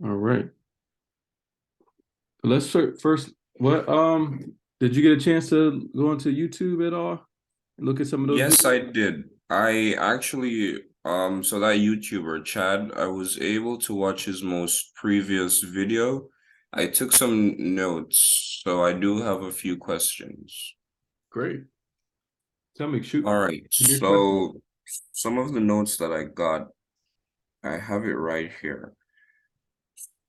All right. Let's start first. What did you get a chance to go into YouTube at all and look at some of those Yes, videos? I did. I actually, so that YouTuber, Chad, I was able to watch his most previous video. I took some notes, so I do have a few questions. Great. Tell me, shoot. All right, Give me your question. so some of the notes that I got, I have it right here.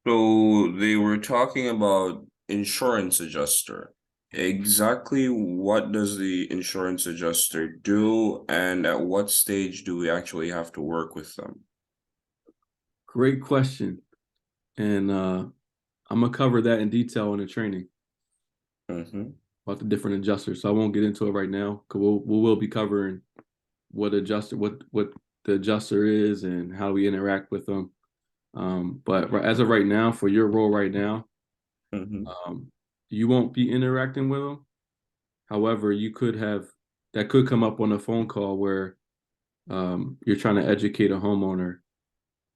So they were talking about insurance adjuster. Exactly what does the insurance adjuster do, and at what stage do we actually have to work with them? Great question. And I'm gonna cover that in detail in the training Mm-hmm. about the different adjusters. So I won't get into it right now because we'll be covering what the adjuster is and how we interact with them. But as of right now, for your role right now, Mm-hmm. um, you won't be interacting with them. However, that could come up on a phone call where you're trying to educate a homeowner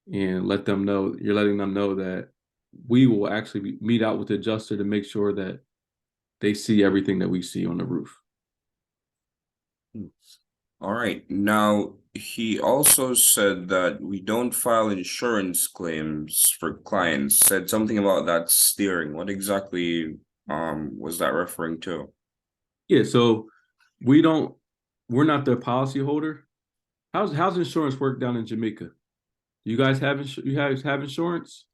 and you're letting them know that we will actually meet out with the adjuster to make sure that they see everything that we see on the roof. All right. Now, he also said that we don't file insurance claims for clients. Said something about that steering. What exactly was that referring to? Yeah, so we don't we're not the policy holder. How's insurance work down in Jamaica? You guys have insurance?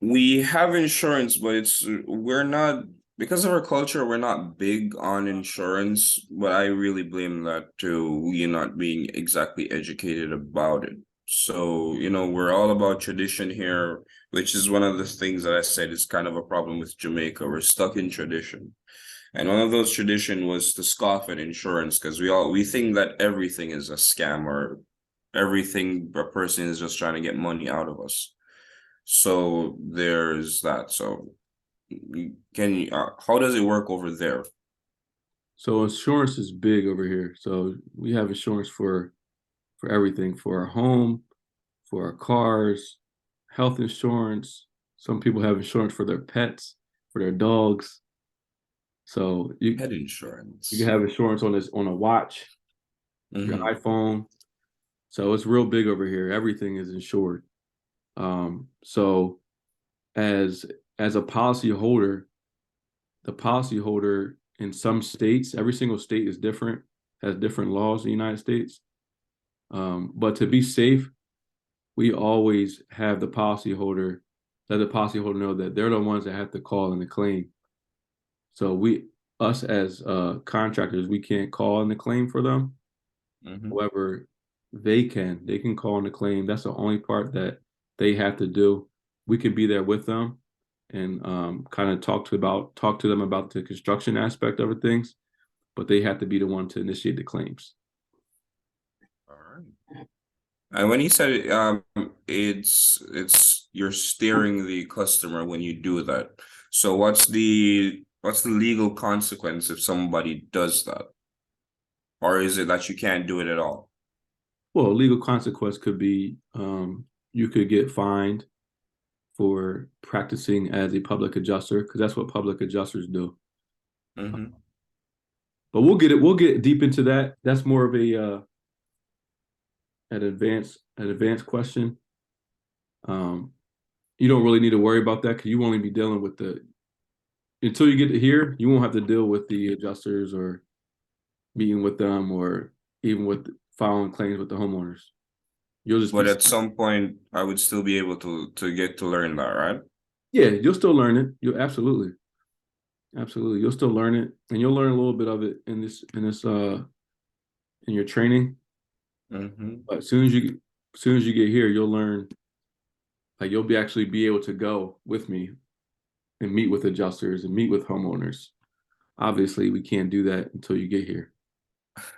We have insurance, but we're not because of our culture, we're not big on insurance, but I really blame that to we not being exactly educated about it. So, we're all about tradition here, which is one of the things that I said is kind of a problem with Jamaica. We're stuck in tradition. And one of those tradition was to scoff at insurance because we think that everything is a scam or everything a person is just trying to get money out of us. So there's that. So how does it work over there? So insurance is big over here. So we have insurance for everything, for our home, for our cars, health insurance. Some people have insurance for their pets, for their dogs. So Head you can insurance. have insurance on a watch, your Mm-hmm. iPhone. So it's real big over here. Everything is insured. So as as a policy holder, the policy holder in some states, every single state is different, has different laws in the United States. But to be safe, we always have the policy holder, let the policy holder know that they're the ones that have to call in the claim. So us as contractors, we can't call in the claim for them. Mm-hmm. However, they can call in the claim. That's the only part that they have to do. We can be there with them and kind of talk to them about the construction aspect of things, but they have to be the one to initiate the claims. All right. And when he said it's you're steering the customer when you do that. So what's the legal consequence if somebody does that? Or is it that you can't do it at all? Well, a legal consequence could be you could get fined for practicing as a public adjuster because that's what public adjusters do. Mm-hmm. But we'll get deep into that. That's more of a an advanced question. Um, you don't really need to worry about that because you won't be dealing with the until you get to here, you won't have to deal with the adjusters or meeting with them or even with filing claims with the homeowners. You'll just be But at some point, I would still be able to get to learn that, right? yeah, you'll still learn it. You'll absolutely you'll still learn it and you'll learn a little bit of it in this in your training. Mm-hmm. But as soon as you get here, you'll learn like you'll be actually be able to go with me and meet with adjusters and meet with homeowners. Obviously, we can't do that until you get here.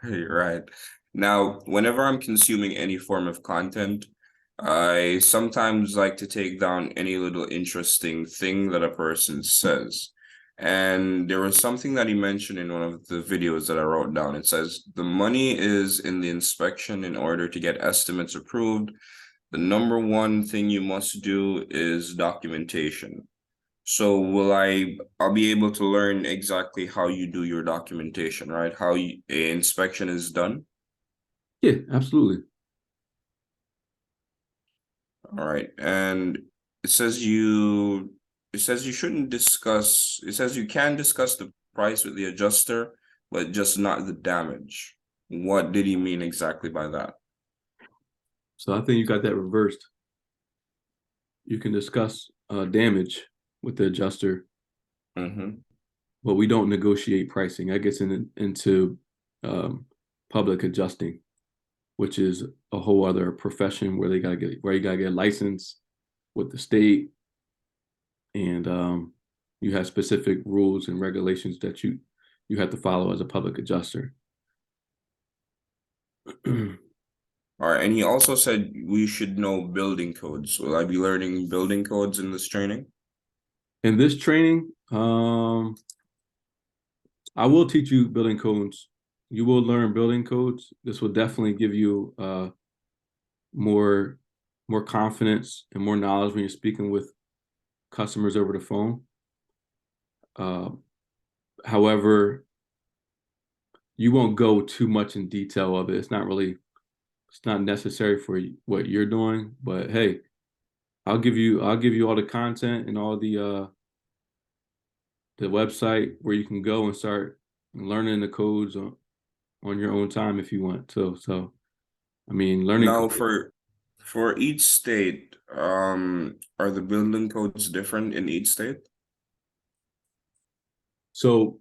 Right. Now, whenever I'm consuming any form of content, I sometimes like to take down any little interesting thing that a person says. And there was something that he mentioned in one of the videos that I wrote down. It says, the money is in the inspection in order to get estimates approved. the number one thing you must do is documentation. So I'll be able to learn exactly how you do your documentation, right? How a inspection is done. Yeah, absolutely. All right. And it says you it says you shouldn't discuss, it says you can discuss the price with the adjuster, but just not the damage. What did he mean exactly by that? So I think you got that reversed. You can discuss damage with the adjuster, Mm-hmm. but we don't negotiate pricing. That gets into public adjusting, which is a whole other profession where you gotta get a license with the state, and you have specific rules and regulations that you have to follow as a public adjuster. All right. And he also said we should know building codes. Will I be learning building codes in this training? In this training, I will teach you building codes. You will learn building codes. This will definitely give you more more confidence and more knowledge when you're speaking with customers over the phone. Uh, However, you won't go too much in detail of it. It's not necessary for what you're doing. But hey, I'll give you all the content and all the website where you can go and start learning the codes on your own time if you want to. So I mean, learning. Now for each state, are the building codes different in each state? So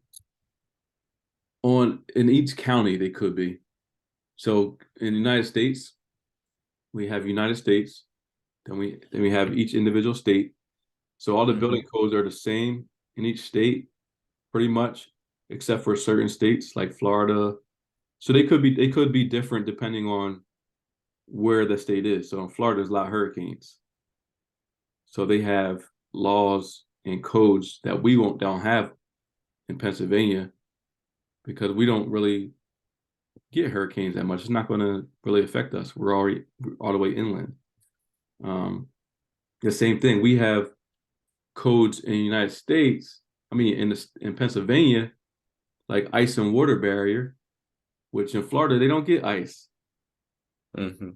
in each county they could be. So in the United States, we have United States, then we have each individual state. So all the building Mm-hmm. codes are the same in each state, pretty much, except for certain states like Florida. So they could be different depending on where the state is. So in Florida, there's a lot of hurricanes. So they have laws and codes that we won't don't have in Pennsylvania because we don't really get hurricanes that much. It's not going to really affect us. We're already all the way inland. Um, the same thing. We have codes in the United States. I mean, in Pennsylvania, like ice and water barrier, which in Florida they don't get ice. Mm-hmm.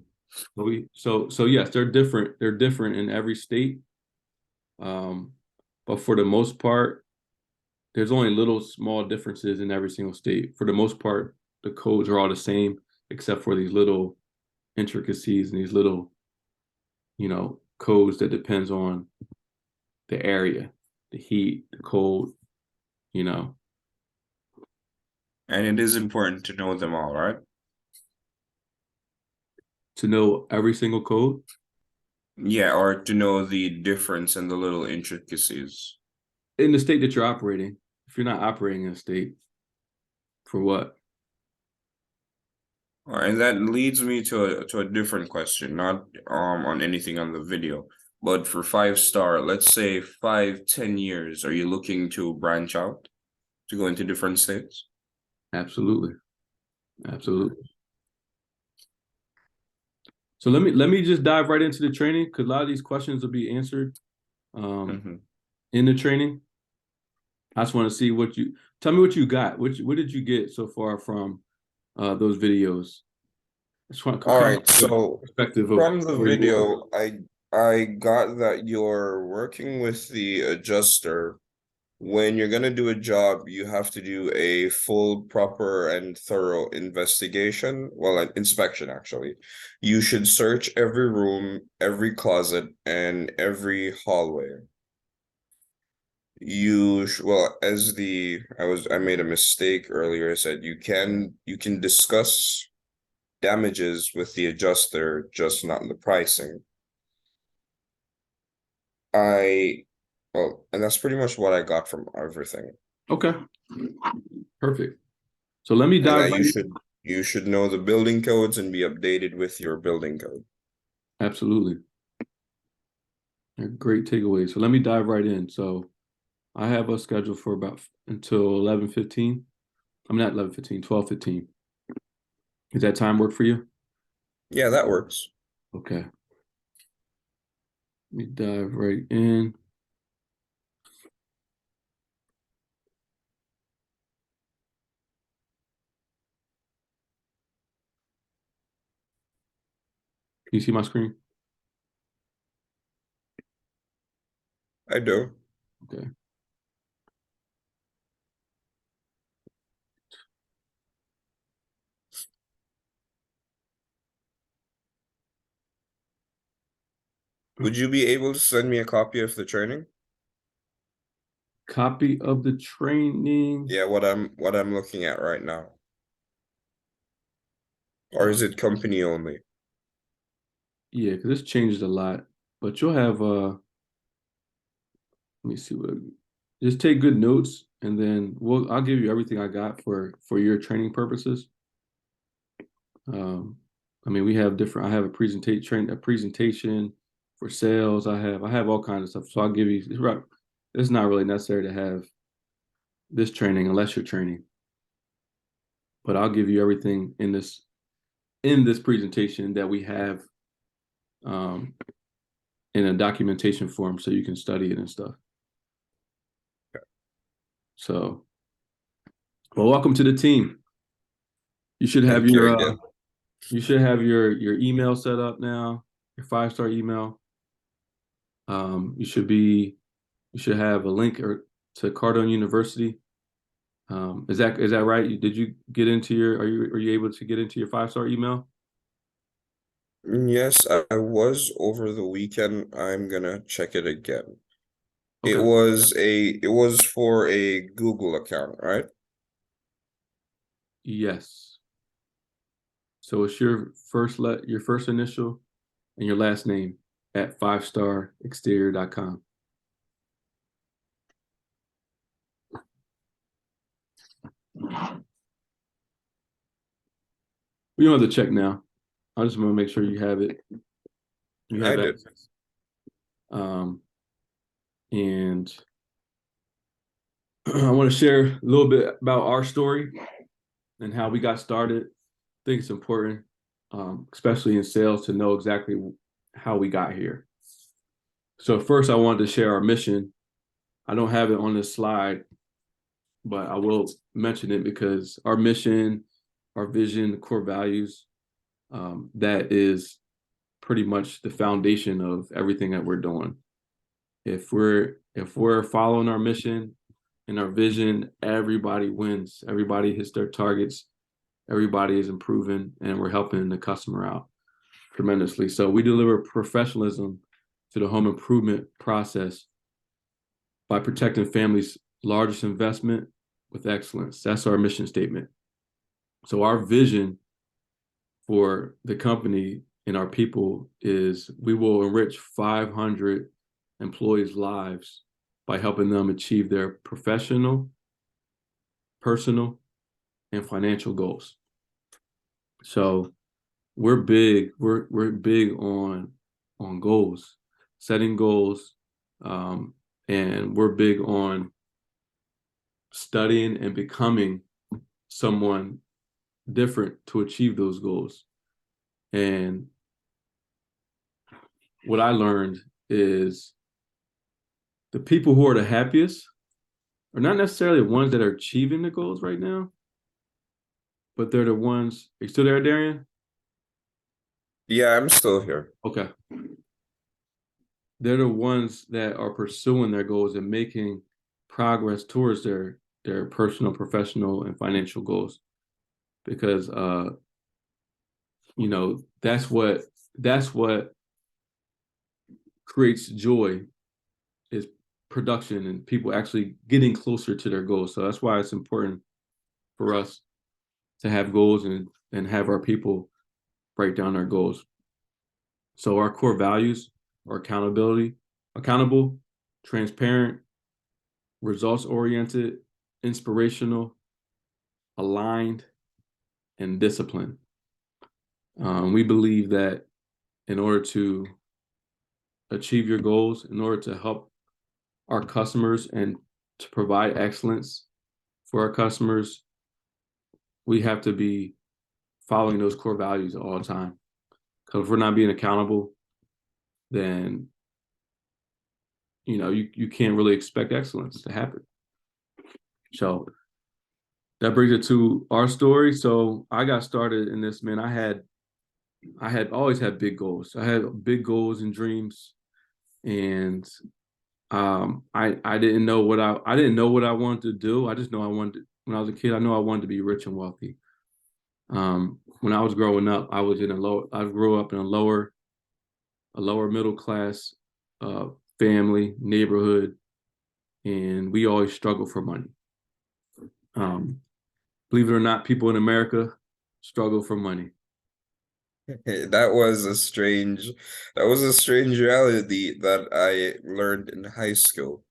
So yes, they're different. They're different in every state. Um, but for the most part, there's only little small differences in every single state. For the most part, the codes are all the same, except for these little intricacies and these little, codes that depends on the area, the heat, the cold, you know. And it is important to know them all, right? To know every single code. Yeah, or to know the difference and the little intricacies. In the state that you're operating. If you're not operating in a state, for what? All right, and that leads me to a different question, not on anything on the video, but for 5 star, let's say 5, 10 years, are you looking to branch out to go into different states? Absolutely. Absolutely. So let me just dive right into the training because a lot of these questions will be answered Mm-hmm. in the training. I just want to see what you tell me what you got. What did you get so far from those videos? I just want to All kind right, of get a so perspective of from the where you are. video, I got that you're working with the adjuster. When you're gonna do a job, you have to do a full, proper, and thorough investigation. Well, an inspection, actually. You should search every room, every closet, and every hallway. Well, as the I made a mistake earlier. I said you can discuss damages with the adjuster, just not in the pricing. And that's pretty much what I got from everything. Okay, perfect. So let me And dive that right in. you should know the building codes and be updated with your building code. Absolutely. Great takeaway. So let me dive right in. So I have a schedule for about until 11:15. I'm not 11:15, 12:15. Does that time work for you? Yeah, that works. Okay. Let me dive right in. Can you see my screen? I do. Okay. Would you be able to send me a copy of the training? Copy of the training. Yeah, what I'm looking at right now. Or is it company only? Yeah, because this changes a lot. But you'll have let me see what just take good notes and then I'll give you everything I got for your training purposes. I mean we have different I have a presentation for sales. I have all kinds of stuff. So I'll give you it's not really necessary to have this training unless you're training. But I'll give you everything in this presentation that we have um, in a documentation form so you can study it and stuff. So, well, welcome to the team. You should have Thank you your again. your email set up now, your 5-star email. You should have a link to Cardone University. Is that right? Did you get into your are you able to get into your 5-star email? Yes, I was over the weekend. I'm gonna check it again. Okay. It was for a Google account, right? Yes. So it's your first initial and your last name at 5starexterior.com. We don't have to check now. I just want to make sure you have it. You I have did. access. Um, and I want to share a little bit about our story and how we got started. I think it's important, especially in sales, to know exactly how we got here. So first, I wanted to share our mission. I don't have it on this slide, but I will mention it because our mission, our vision, the core values, that is pretty much the foundation of everything that we're doing. If we're following our mission and our vision, everybody wins. Everybody hits their targets. Everybody is improving, and we're helping the customer out tremendously. So we deliver professionalism to the home improvement process by protecting families' largest investment with excellence. That's our mission statement. So our vision for the company and our people is we will enrich 500 employees' lives by helping them achieve their professional, personal, and financial goals. So we're big. We're big on goals, setting goals, and we're big on studying and becoming someone different to achieve those goals. And what I learned is the people who are the happiest are not necessarily the ones that are achieving the goals right now, but they're the ones. Are you still there, Darian? Yeah, I'm still here. Okay. They're the ones that are pursuing their goals and making progress towards their personal, professional, and financial goals. Because that's what creates joy is production and people actually getting closer to their goals. So that's why it's important for us to have goals and have our people break down our goals. So our core values are accountable, transparent, results oriented, inspirational, aligned, and disciplined. We believe that in order to achieve your goals, in order to help our customers and to provide excellence for our customers, we have to be following those core values all the time. Because if we're not being accountable, then you can't really expect excellence to happen. So that brings it to our story. So I got started in this, man. I had always had big goals. I had big goals and dreams, and I didn't know I didn't know what I wanted to do. I just know I wanted to, when I was a kid, I know I wanted to be rich and wealthy. When I was growing up, I grew up in a lower middle class uh, family neighborhood, and we always struggled for money. Um, Believe it or not, people in America struggle for money. That was a strange reality that I learned in high school.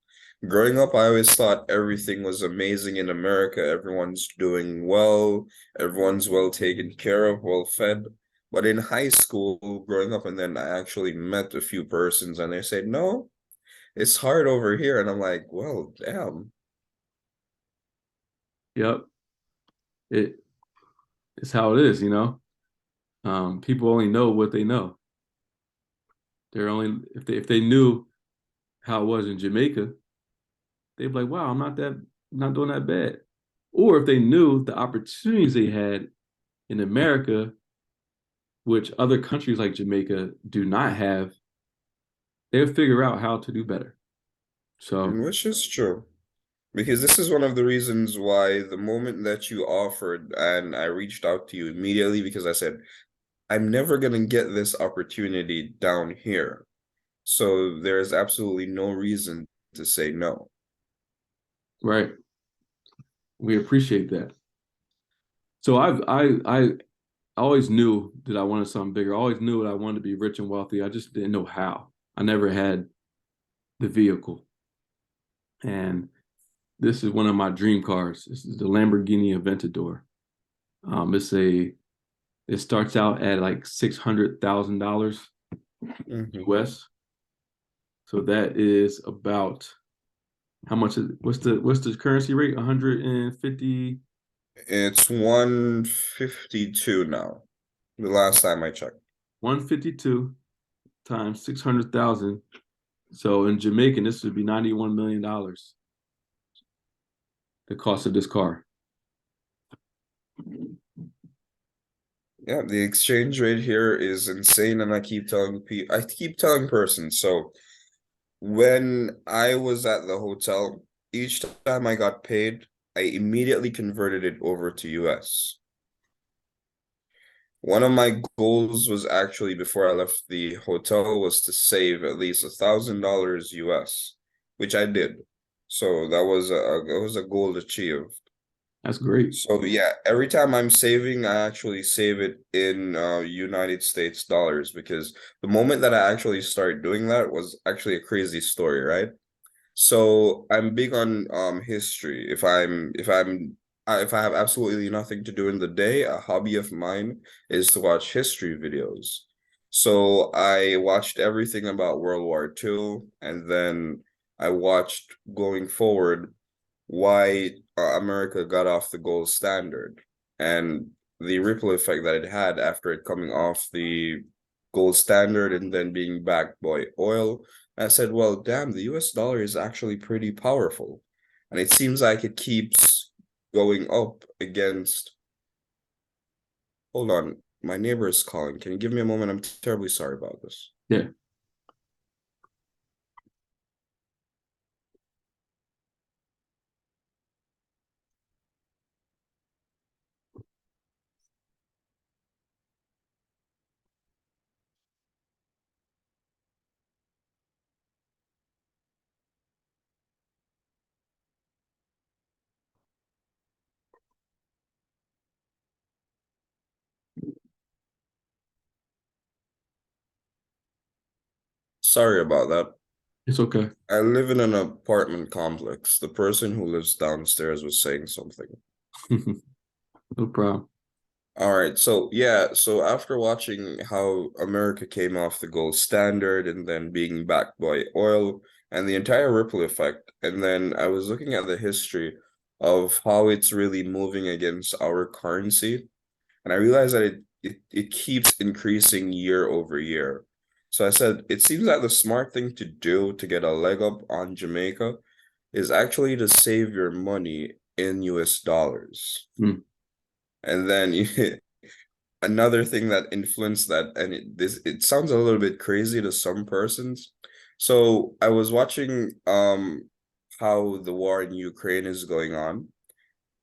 Growing up, I always thought everything was amazing in America. Everyone's doing well, everyone's well taken care of, well fed. But in high school, growing up, and then I actually met a few persons and they said, no, it's hard over here. And I'm like, well, damn. Yep, it it's how it is. People only know what they know. They're only if they knew how it was in Jamaica, they'd be like, "Wow, not doing that bad." Or if they knew the opportunities they had in America, which other countries like Jamaica do not have, they'll figure out how to do better. So, Which is true. Because this is one of the reasons why the moment that you offered and I reached out to you immediately because I said, I'm never going to get this opportunity down here. So there is absolutely no reason to say no. right, we appreciate that. So I always knew that I wanted something bigger. I always knew that I wanted to be rich and wealthy. I just didn't know how. I never had the vehicle. And this is one of my dream cars. This is the Lamborghini Aventador. It starts out at like $600,000 US. So that is about how much is what's the currency rate? 150. It's 152 now, the last time I checked. 152 times 600,000. So in Jamaican, this would be $91 million. The cost of this car. Yeah, the exchange rate here is insane, and I keep telling persons. So when I was at the hotel, each time I got paid, I immediately converted it over to US. One of my goals was actually before I left the hotel was to save at least $1,000 US, which I did. So that was a goal achieved. That's great. So yeah, every time I'm saving, I actually save it in United States dollars because the moment that I actually started doing that was actually a crazy story, right? So I'm big on history. If I have absolutely nothing to do in the day, a hobby of mine is to watch history videos. So I watched everything about World War II, and then I watched going forward why America got off the gold standard and the ripple effect that it had after it coming off the gold standard and then being backed by oil. I said, well, damn, the US dollar is actually pretty powerful. And it seems like it keeps going up against. Hold on, my neighbor is calling. Can you give me a moment? I'm terribly sorry about this. Yeah. Sorry about that. It's okay. I live in an apartment complex. The person who lives downstairs was saying something. No problem. All right, so yeah, so after watching how America came off the gold standard and then being backed by oil and the entire ripple effect, and then I was looking at the history of how it's really moving against our currency, and I realized that it keeps increasing year over year. So I said, it seems like the smart thing to do to get a leg up on Jamaica is actually to save your money in US dollars. Mm. And then another thing that influenced that, and it sounds a little bit crazy to some persons. So I was watching how the war in Ukraine is going on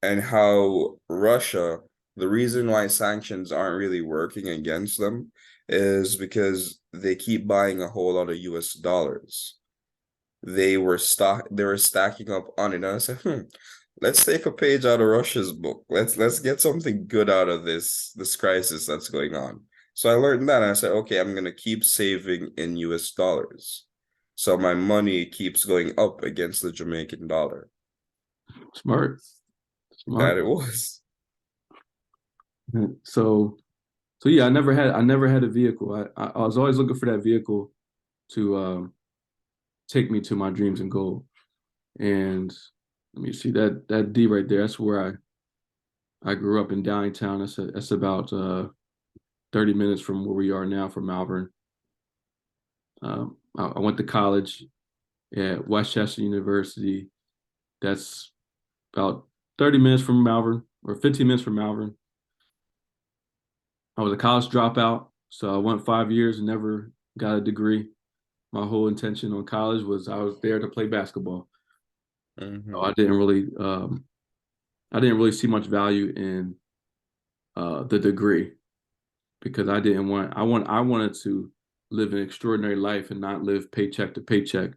and how Russia, the reason why sanctions aren't really working against them is because they keep buying a whole lot of US dollars. They were stacking up on it. And I said, let's take a page out of Russia's book. Let's get something good out of this crisis that's going on. So I learned that and I said, okay, I'm gonna keep saving in US dollars. So my money keeps going up against the Jamaican dollar. Smart, That smart. it was. So, so yeah, I never had a vehicle. I was always looking for that vehicle to take me to my dreams and goal. And let me see that D right there. That's where I grew up in Downtown. That's about 30 minutes from where we are now from Malvern. I went to college at Westchester University. That's about 30 minutes from Malvern or 15 minutes from Malvern. I was a college dropout, so I went 5 years and never got a degree. My whole intention on college was I was there to play basketball. So Mhm. I didn't really see much value in the degree because I wanted to live an extraordinary life and not live paycheck to paycheck,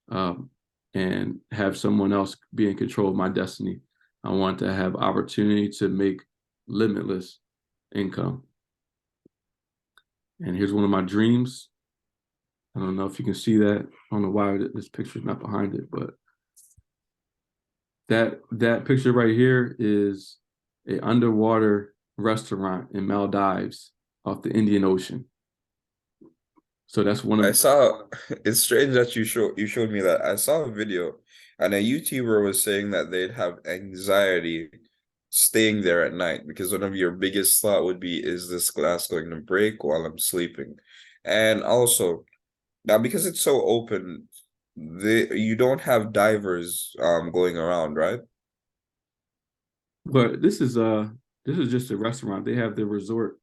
um, and have someone else be in control of my destiny. I want to have opportunity to make limitless income. And here's one of my dreams. I don't know if you can see that. I don't know why this picture's not behind it, but that picture right here is a underwater restaurant in Maldives off the Indian Ocean. So that's one I of saw it's strange that you showed me that. I saw a video and a YouTuber was saying that they'd have anxiety staying there at night because one of your biggest thought would be, is this glass going to break while I'm sleeping? And also, now because it's so open, you don't have divers going around, right? but this is just a restaurant. They have the resort.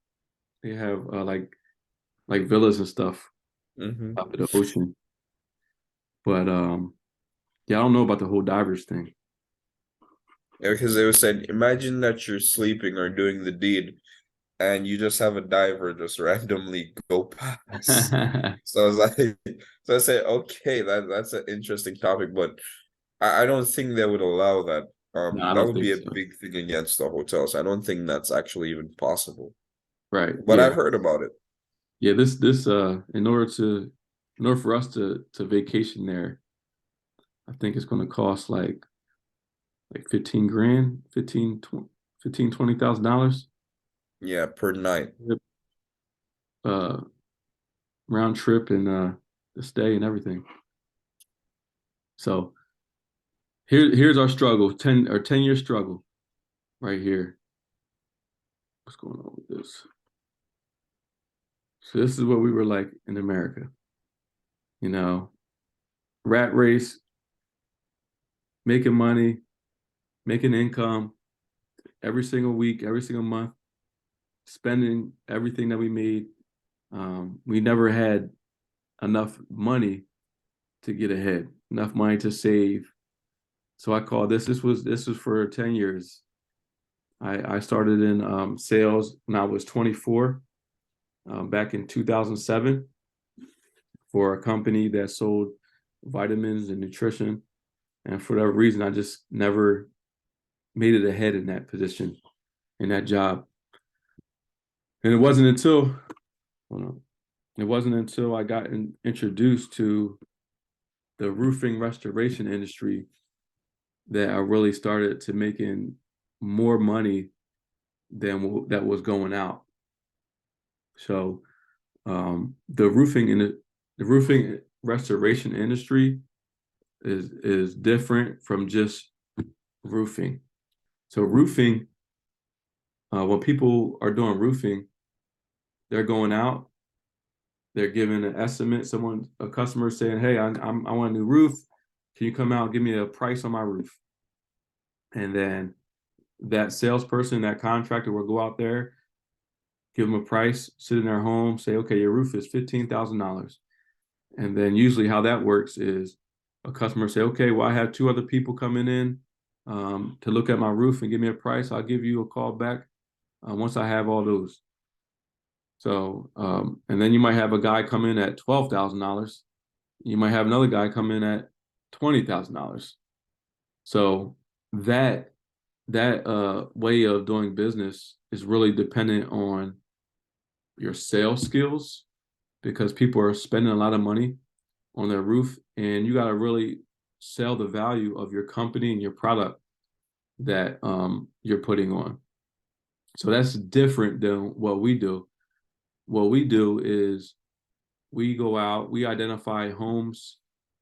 They have like villas and stuff Mm-hmm. up at the ocean. But yeah, I don't know about the whole divers thing. Yeah, because they were saying, imagine that you're sleeping or doing the deed and you just have a diver just randomly go past. So I was like, so I said, okay, that's an interesting topic, but I don't think they would allow that. No, I That don't would think be a so. big thing against the hotels. I don't think that's actually even possible. Right. But Yeah. I've heard about it. Yeah, this in order for us to vacation there, I think it's gonna cost like 15 grand, 15, $20,000 Yeah, per night. uh round trip and the stay and everything. So here's our struggle, 10-year struggle right here. What's going on with this? So this is what we were like in America, you know, rat race, making money, making income every single week, every single month, spending everything that we made. We never had enough money to get ahead, enough money to save. So I call this was for 10 years. I started in sales when I was 24, back in 2007 for a company that sold vitamins and nutrition. And for that reason, I just never made it ahead in that position, in that job. And hold on, it wasn't until I got introduced to the roofing restoration industry that I really started to making more money than that was going out. So the roofing restoration industry is different from just roofing. So roofing, when people are doing roofing, they're going out they're giving an estimate. A customer saying, "Hey, I want a new roof. Can you come out and give me a price on my roof?" And then that salesperson, that contractor will go out there, give them a price, sit in their home, say, "Okay, your roof is $15,000." And then usually how that works is a customer say, "Okay, well, I have two other people coming in to look at my roof and give me a price. I'll give you a call back once I have all those." So, and then you might have a guy come in at $12,000. You might have another guy come in at $20,000. So that way of doing business is really dependent on your sales skills, because people are spending a lot of money on their roof, and you got to really sell the value of your company and your product that you're putting on. So that's different than what we do. What we do is we go out, we identify homes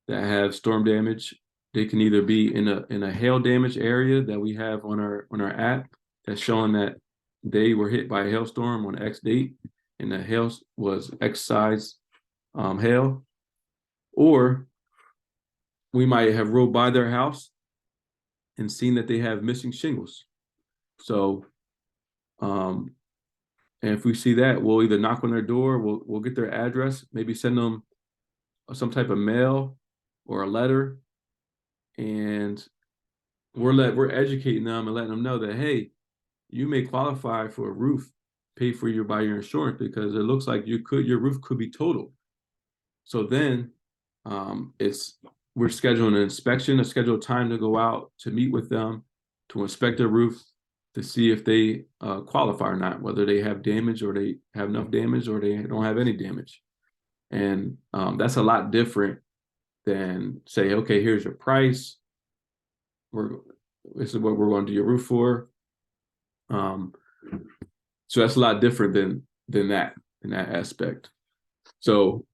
that have storm damage. They can either be in a hail damage area that we have on our app that's showing that they were hit by a hailstorm on X date and the hail was X size hail, or we might have rode by their house and seen that they have missing shingles. So, and if we see that, we'll either knock on their door, we'll get their address, maybe send them some type of mail or a letter, and we're educating them and letting them know that, hey, you may qualify for a roof paid for you by your insurance, because it looks like your roof could be totaled. So then we're scheduling an inspection, a scheduled time to go out to meet with them to inspect their roof to see if they qualify or not, whether they have damage or they have enough damage or they don't have any damage. And that's a lot different than say, okay, here's your price. This is what we're going to do your roof for. So that's a lot different than that in that aspect. So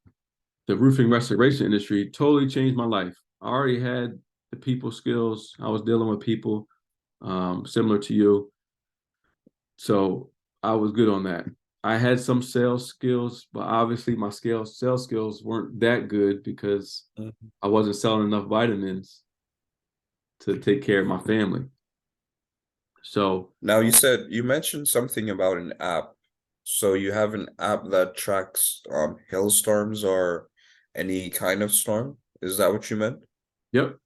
the roofing restoration industry totally changed my life. I already had the people skills. I was dealing with people similar to you. So I was good on that. I had some sales skills, but obviously my sales skills weren't that good because I wasn't selling enough vitamins to take care of my family. So Now you mentioned something about an app. So you have an app that tracks hailstorms or any kind of storm. Is that what you meant? yep,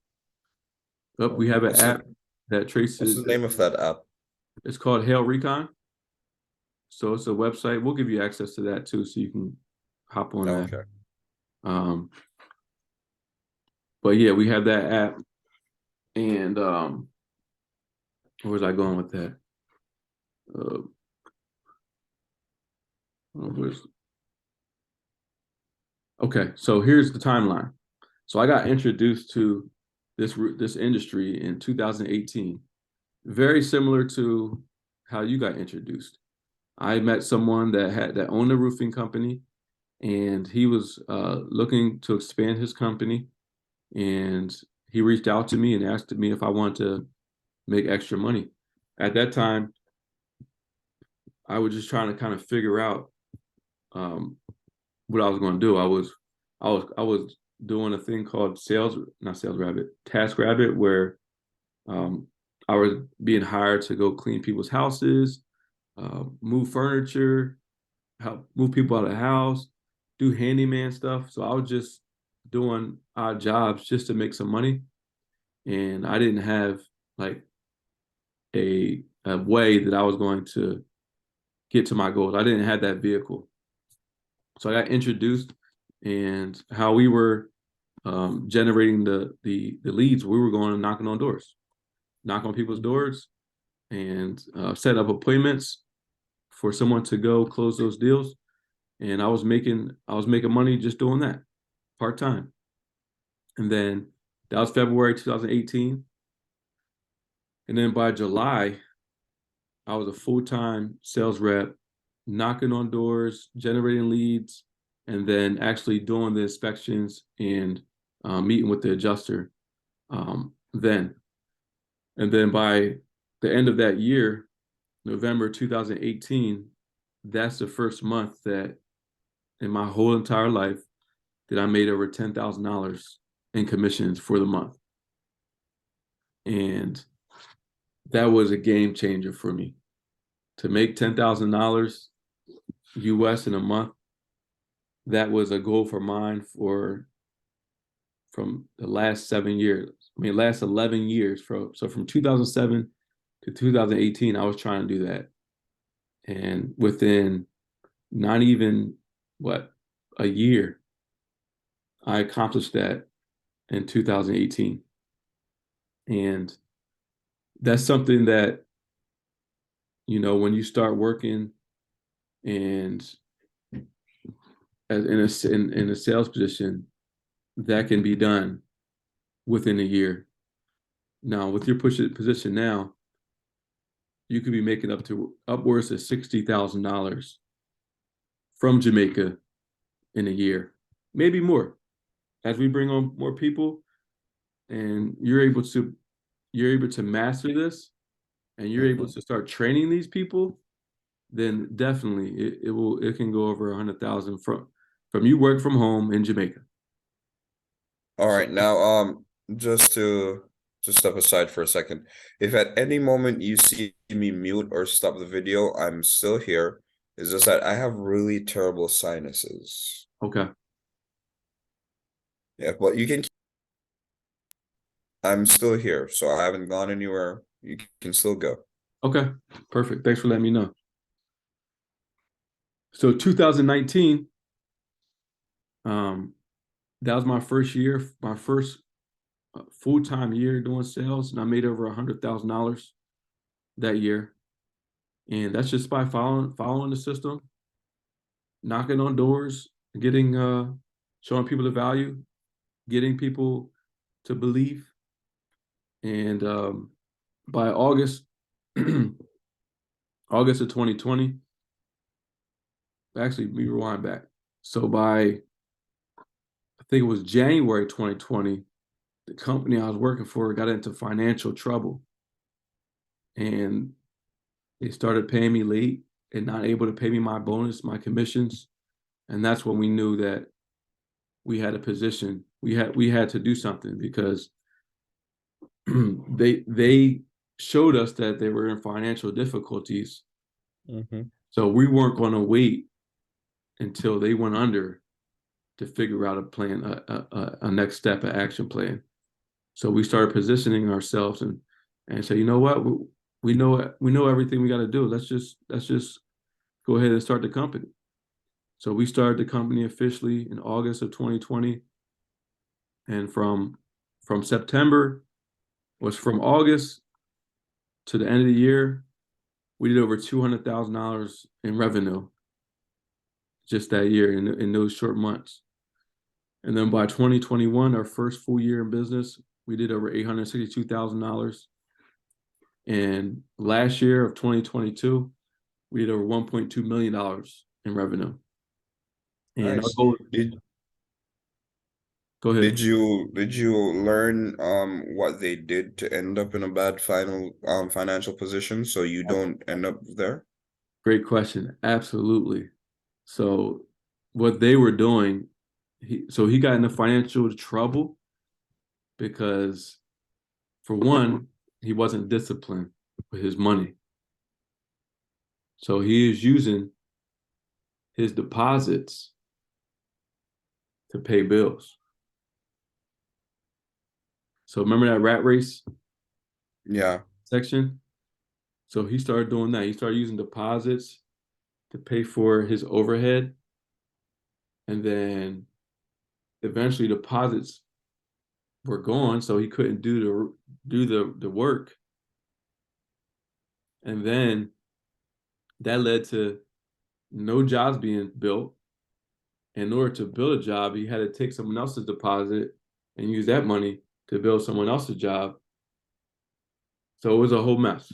we have an app that What's traces. the name of that app? It's called Hail Recon. So it's a website. We'll give you access to that too, so you can hop on that. Okay. But yeah, we have that app, and where was I going with that? Okay, so here's the timeline. So I got introduced to this industry in 2018, very similar to how you got introduced. I met someone that owned a roofing company, and he was looking to expand his company, and he reached out to me and asked me if I wanted to make extra money. At that time, I was just trying to kind of figure out what I was going to do. I was doing a thing called TaskRabbit, where I was being hired to go clean people's houses, move furniture, help move people out of the house, do handyman stuff. So I was just doing odd jobs just to make some money, and I didn't have like a way that I was going to get to my goals. I didn't have that vehicle. So I got introduced, and how we were generating the leads, we were going and knocking on doors, knock on people's doors, and set up appointments for someone to go close those deals. And I was making money just doing that part time. And then that was February 2018. And then by July, I was a full-time sales rep, knocking on doors, generating leads, and then actually doing the inspections and meeting with the adjuster then. And then by the end of that year, November 2018, that's the first month that in my whole entire life that I made over $10,000 in commissions for the month. And that was a game changer for me. To make $10,000 US in a month, that was a goal for mine from the last 7 years. I mean, last 11 years. So from 2007 to 2018, I was trying to do that. And within not even, a year, I accomplished that in 2018. And that's something that, when you start working and in a sales position, that can be done within a year. Now, with your position now, you could be making upwards of $60,000 from Jamaica in a year, maybe more. As we bring on more people, and you're able to master this, and you're able to start training these people, then definitely it can go over 100,000 from you work from home in Jamaica. All right, now just to step aside for a second. If at any moment you see me mute or stop the video, I'm still here. It's just that I have really terrible sinuses. Okay. Yeah, but I'm still here, so I haven't gone anywhere. You can still go. Okay. Perfect. Thanks for letting me know. So 2019, that was my first year, my first full-time year doing sales, and I made over $100,000 that year. And that's just by following the system, knocking on doors, getting showing people the value, getting people to believe. And by August of 2020, actually, we rewind back. So by, I think it was January 2020, the company I was working for got into financial trouble. And they started paying me late and not able to pay me my bonus, my commissions. And that's when we knew that we had a position. We had to do something, because they showed us that they were in financial difficulties. So we weren't going to wait until they went under to figure out a plan, a next step, an action plan. So we started positioning ourselves and say, you know what, we know everything we got to do. Let's just go ahead and start the company. So we started the company officially in August of 2020, and from August to the end of the year, we did over $200,000 in revenue just that year in those short months. And then by 2021, our first full year in business, we did over $862,000. And last year of 2022, we did over $1.2 million in revenue. And Nice. our goal, go ahead. Did you learn what they did to end up in a bad financial position so you don't end up there? Great question. Absolutely. So what they were doing, he got into financial trouble because, for one, he wasn't disciplined with his money. So he is using his deposits to pay bills. So remember that rat race Yeah. section? So he started doing that. He started using deposits to pay for his overhead. And then eventually deposits were gone, so he couldn't do the work. And then that led to no jobs being built. In order to build a job, he had to take someone else's deposit and use that money to build someone else's job. So it was a whole mess.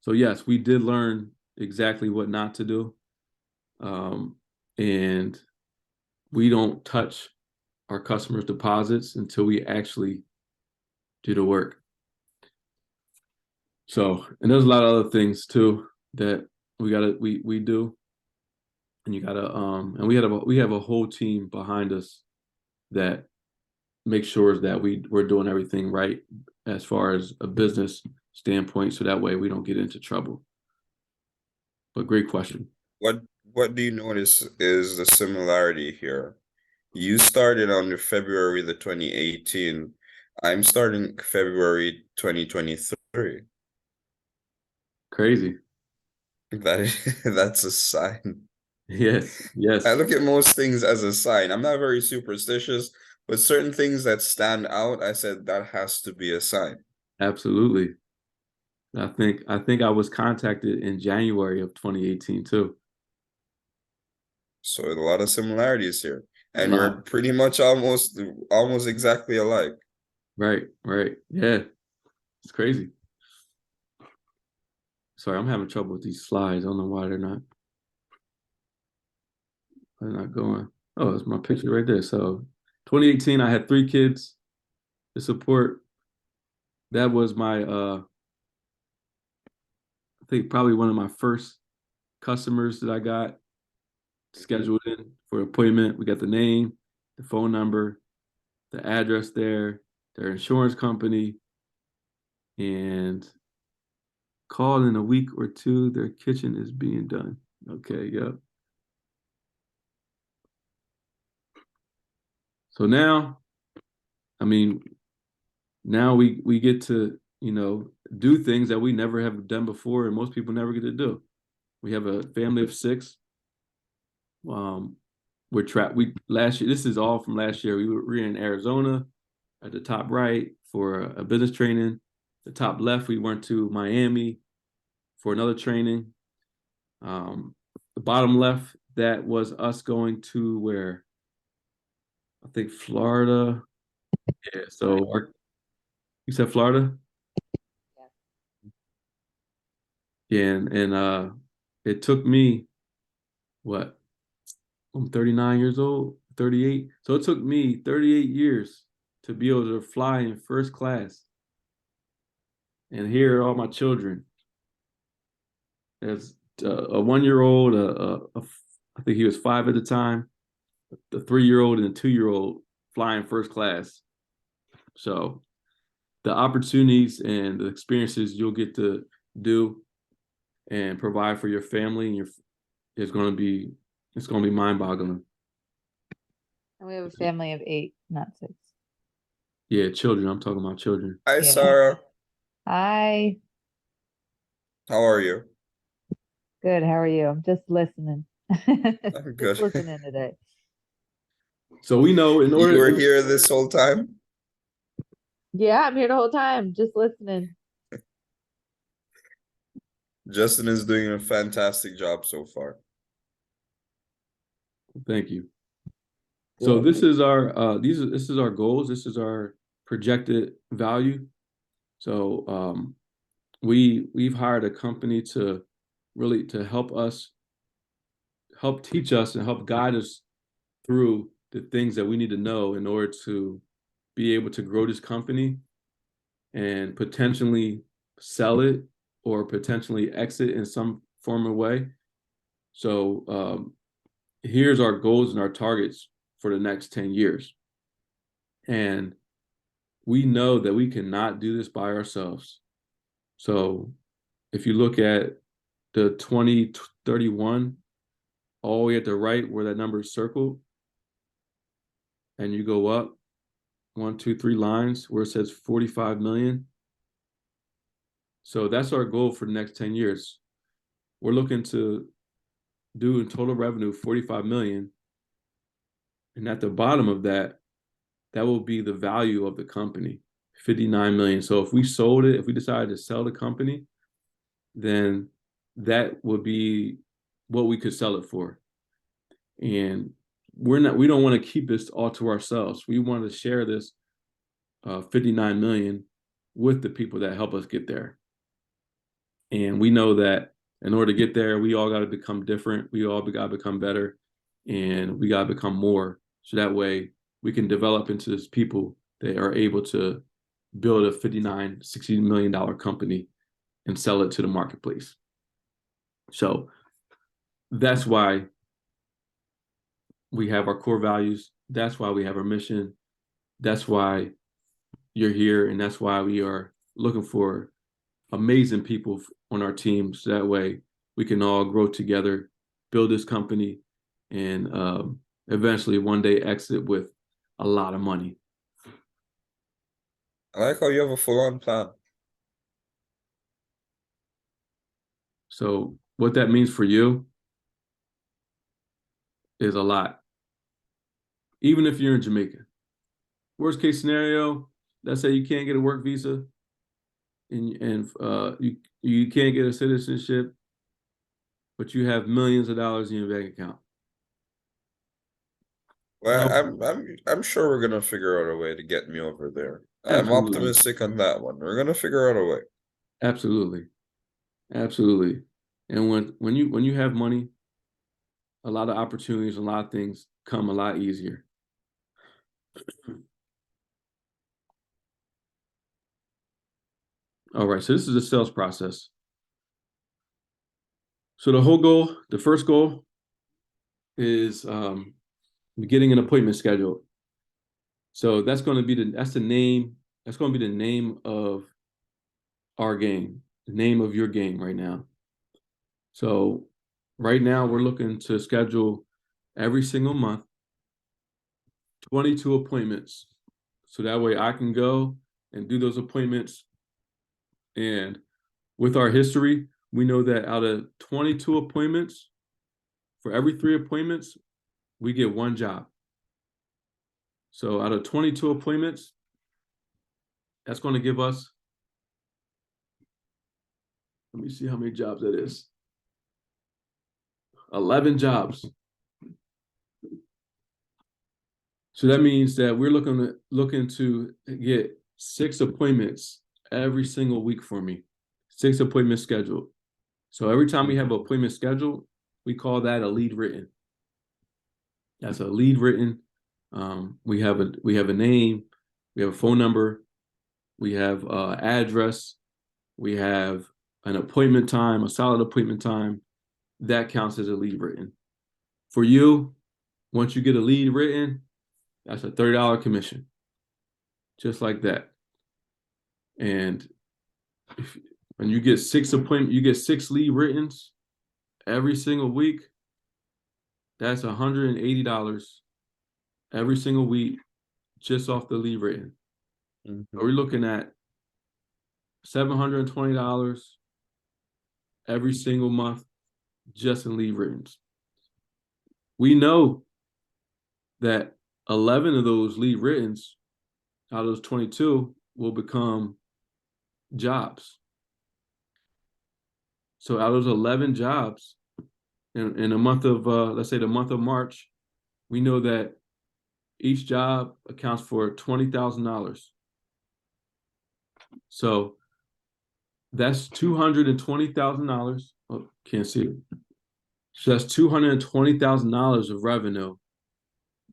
So yes, we did learn exactly what not to do. And we don't touch our customers' deposits until we actually do the work. So, and there's a lot of other things too that we do. and you gotta and we have a whole team behind us that makes sure that we're doing everything right as far as a business standpoint, so that way we don't get into trouble. But great question. What what do you notice is the similarity here? You started on the February the 2018. I'm starting February 2023. Crazy. That is, that's a sign. Yes, I yes, look at most things as a sign. I'm not very superstitious, but certain things that stand out, I said that has to be a sign. absolutely. I think I was contacted in January of 2018 too. So a lot of similarities here. A And we're lot. pretty much almost exactly alike. Right, right. Yeah, it's crazy. Sorry, I'm having trouble with these slides. I don't know why they're not going. Oh, it's my picture right there. So 2018, I had 3 kids to support. That was my I think probably one of my first customers that I got scheduled in for an appointment. We got the name, the phone number, the address there, their insurance company, and call in a week or two. Their kitchen is being done. Okay, yep. So now, I mean, now we get to, do things that we never have done before, and most people never get to do. We have a family of 6. Um, we're trapped. We last year. This is all from last year. We were in Arizona at the top right for a business training. The top left, we went to Miami for another training. The bottom left, that was us going to where I think Florida. Yeah. So you said Florida. Yeah, and it took me what? I'm 39 years old, 38. So it took me 38 years to be able to fly in first class. And here are all my children. There's a 1-year old, I think he was 5 at the time, the 3-year old and a 2-year old flying first class. So the opportunities and the experiences you'll get to do and provide for your family and your is going to be it's going to be mind-boggling. And we have a family of 8, not 6. Yeah, children. I'm talking about children. Hi, Yeah. Sarah. Hi. How are you? Good. How are you? I'm just listening. I'm Just good. listening today. So we know in You were order. here this whole time? Yeah, I'm here the whole time, just listening. Justin is doing a fantastic job so far. Thank you. So this is our this is our goals. This is our projected value. So we've hired a company to really to help teach us and help guide us through the things that we need to know in order to be able to grow this company and potentially sell it or potentially exit in some form or way. So here's our goals and our targets for the next 10 years. And we know that we cannot do this by ourselves. So if you look at the 2031, all the way at the right where that number is circled, and you go up 1, 2, 3 lines where it says 45 million. So that's our goal for the next 10 years. We're looking to do in total revenue 45 million. And at the bottom of that, that will be the value of the company, 59 million. So if we sold it, if we decided to sell the company, then that would be what we could sell it for. And we don't want to keep this all to ourselves. We want to share this 59 million with the people that help us get there. And we know that in order to get there, we all got to become different. We all got to become better, and we got to become more. So that way we can develop into this people that are able to build a $59-60 million company and sell it to the marketplace. So that's why we have our core values. That's why we have our mission. That's why you're here, and that's why we are looking for amazing people on our team. So that way we can all grow together, build this company, and eventually one day exit with a lot of money. I like how you have a full-on plan. So what that means for you is a lot. Even if you're in Jamaica. Worst case scenario, let's say you can't get a work visa and you can't get a citizenship, but you have millions of dollars in your bank account. Well, Oh, I'm sure we're gonna figure out a way to get me over there. I'm absolutely. optimistic on that one. We're gonna figure out a way. Absolutely. Absolutely. And when you have money, a lot of opportunities, a lot of things come a lot easier. All right, so this is the sales process. So the first goal is getting an appointment scheduled. So that's going to be that's going to be the name of our game, the name of your game right now. So right now we're looking to schedule every single month 22 appointments. So that way I can go and do those appointments. And with our history, we know that out of 22 appointments, for every 3 appointments, we get 1 job. So out of 22 appointments, that's going to give us, let me see how many jobs that is. 11 jobs. So that means that we're looking to get 6 appointments every single week for me. 6 appointments scheduled. So every time we have an appointment scheduled, we call that a lead written. That's a lead written. We have a name, we have a phone number, we have address, we have an appointment time, a solid appointment time. That counts as a lead written. For you, once you get a lead written, that's a $30 commission, just like that. And when you get 6 appointments, you get 6 lead writtens every single week. That's $180 every single week, just off the lead written. Mhm. So we're looking at $720 every single month just in lead writtens. We know that 11 of those lead writtens out of those 22 will become jobs. So out of those 11 jobs in a month of, let's say the month of March, we know that each job accounts for $20,000. So that's $220,000. Oh, can't see it. So that's $220,000 of revenue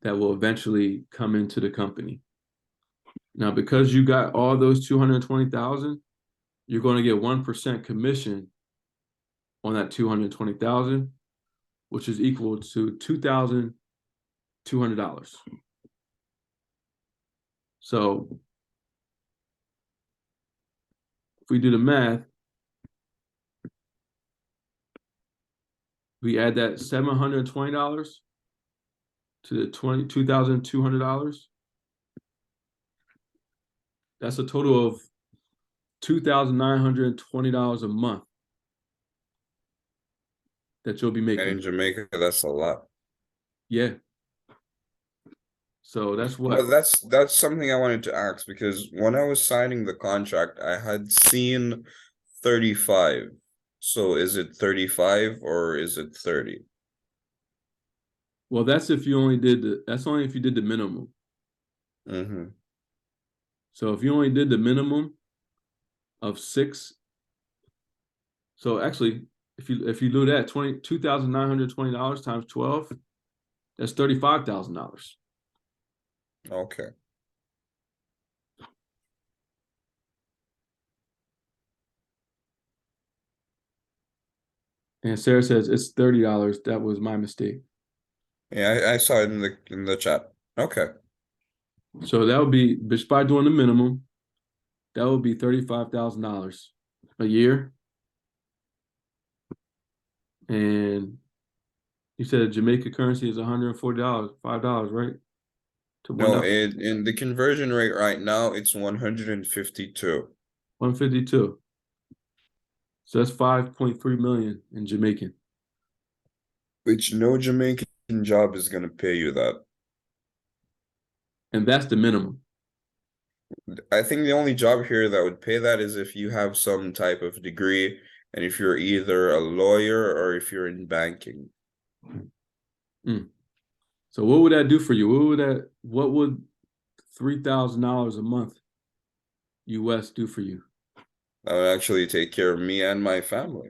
that will eventually come into the company. Now, because you got all those 220,000, you're going to get 1% commission on that 220,000, which is equal to $2,200. So if we do the math, we add that $720 to the $2,200. That's a total of $2,920 a month that you'll be And making. in Jamaica, that's a lot. Yeah. So that's what. Well, that's something I wanted to ask, because when I was signing the contract, I had seen 35. So is it 35 or is it 30? Well, that's only if you did the minimum. Mm-hmm. So if you only did the minimum of 6, so actually, if you do that, $2,920 times 12, that's $35,000. Okay. And Sarah says it's $30. That was my mistake. Yeah, I saw it in the chat. Okay. So that would be just by doing the minimum, that would be $35,000 a year. And you said Jamaica currency is $140, $5, right? To No, $1. in the conversion rate right now, it's 152. 152. So that's 5.3 million in Jamaican. Which no Jamaican job is gonna pay you that. And that's the minimum. I think the only job here that would pay that is if you have some type of degree and if you're either a lawyer or if you're in banking. So what would that do for you? What would $3,000 a month US do for you? That would actually take care of me and my family.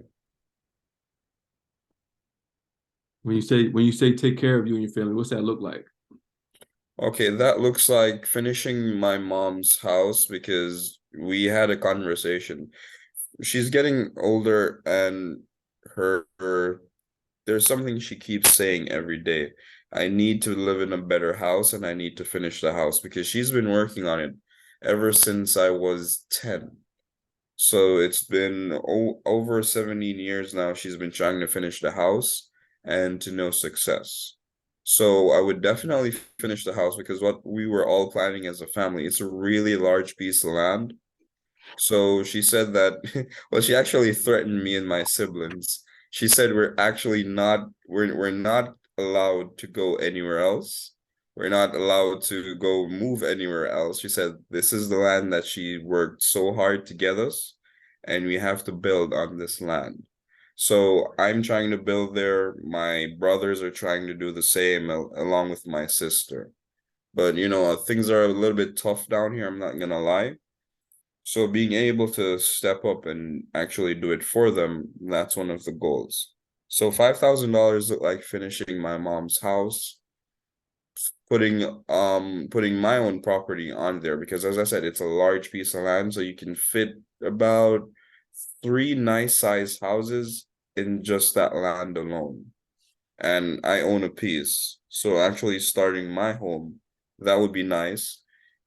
When you say take care of you and your family, what's that look like? Okay, that looks like finishing my mom's house because we had a conversation. She's getting older and her there's something she keeps saying every day. I need to live in a better house and I need to finish the house because she's been working on it ever since I was 10. So it's been over 17 years now. She's been trying to finish the house and to no success. So I would definitely finish the house because what we were all planning as a family, it's a really large piece of land. So she said that, well, she actually threatened me and my siblings. She said we're not allowed to go anywhere else. We're not allowed to go move anywhere else. She said this is the land that she worked so hard to get us, and we have to build on this land. So I'm trying to build there. My brothers are trying to do the same along with my sister. But things are a little bit tough down here, I'm not gonna lie. So being able to step up and actually do it for them, that's one of the goals. So $5,000 look like finishing my mom's house, putting my own property on there because as I said, it's a large piece of land, so you can fit about 3 nice sized houses in just that land alone. And I own a piece. So actually starting my home, that would be nice.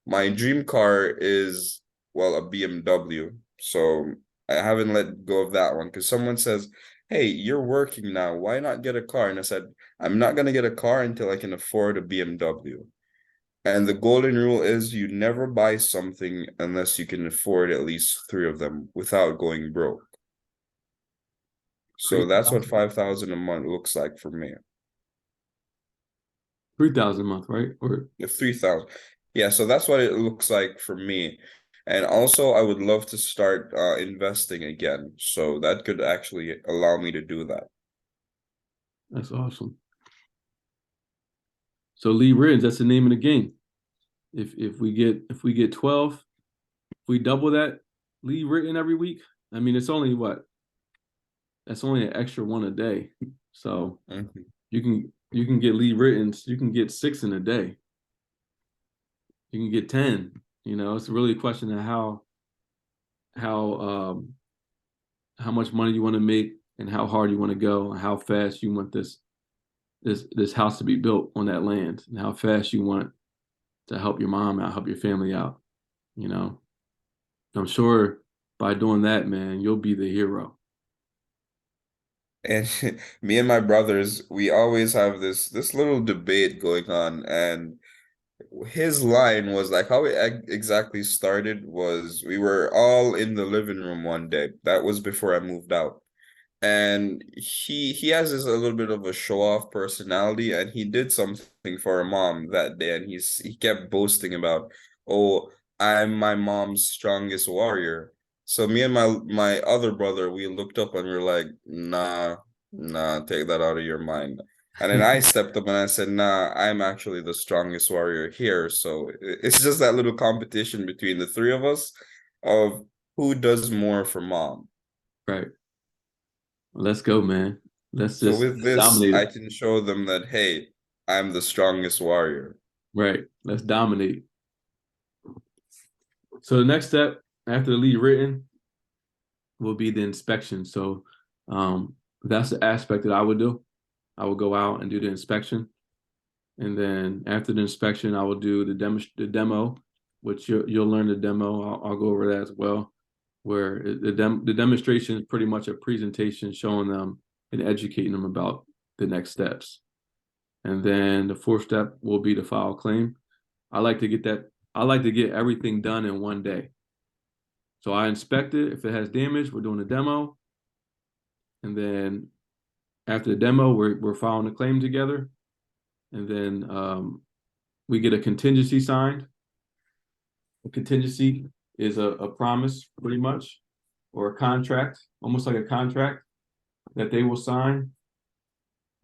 My dream car is, well, a BMW. So I haven't let go of that one because someone says, hey, you're working now. Why not get a car? And I said, I'm not going to get a car until I can afford a BMW. And the golden rule is you never buy something unless you can afford at least 3 of them without going broke. So that's what 5,000 a month looks like for me. 3,000 a month, right? Or 3,000. Yeah, so that's what it looks like for me. And also, I would love to start investing again. So that could actually allow me to do that. that's awesome. So Lee Riddens, that's the name of the game. If we get 12, if we double that Lee Ritton every week, I mean it's only what? That's only an extra one a day. So you can get Lee Rittens, you can get 6 in a day. You can get 10. It's really a question of how much money you want to make and how hard you want to go and how fast you want this house to be built on that land and how fast you want to help your mom out, help your family out. I'm sure by doing that, man, you'll be the hero. And me and my brothers, we always have this little debate going on, and his line was like how it exactly started was we were all in the living room one day. That was before I moved out. And he has this a little bit of a show-off personality, and he did something for a mom that day, and he kept boasting about, oh, I'm my mom's strongest warrior. So me and my other brother, we looked up and we were like, nah, take that out of your mind. And then I stepped up and I said, nah, I'm actually the strongest warrior here. So it's just that little competition between the three of us of who does more for mom. Right. Let's go, man. Let's So just with this, dominate I it. can show them that, hey, I'm the strongest warrior. Right. Let's dominate. So the next step after the lead written will be the inspection. So that's the aspect that I would do. I would go out and do the inspection. And then after the inspection, I will do the demo, which you'll learn the demo. I'll go over that as well, where the demonstration is pretty much a presentation showing them and educating them about the next steps. And then the fourth step will be to file a claim. I like to get everything done in one day. So I inspect it. If it has damage, we're doing a demo. And then after the demo, we're filing a claim together. And then we get a contingency signed. A contingency is a promise, pretty much, or a contract, almost like a contract that they will sign.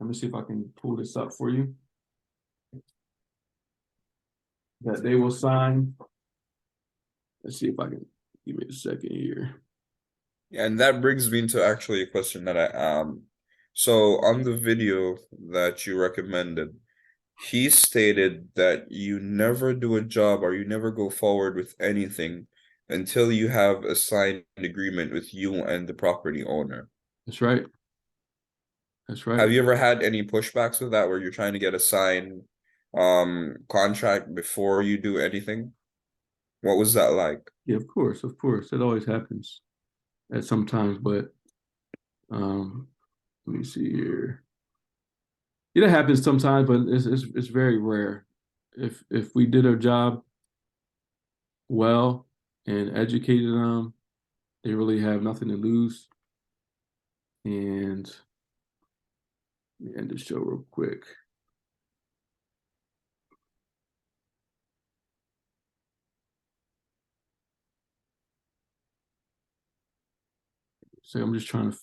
Let me see if I can pull this up for you. That they will sign. Let's see if I can, give me a second here. And that brings me into actually a question that so on the video that you recommended, he stated that you never do a job or you never go forward with anything until you have a signed agreement with you and the property owner. That's right. That's right. Have you ever had any pushbacks with that where you're trying to get a signed contract before you do anything? What was that like? Yeah, of course. It always happens at sometimes, but let me see here. Yeah, it happens sometimes, but it's very rare. If we did our job well and educated them, they really have nothing to lose. And let me end the show real quick. So I'm just trying to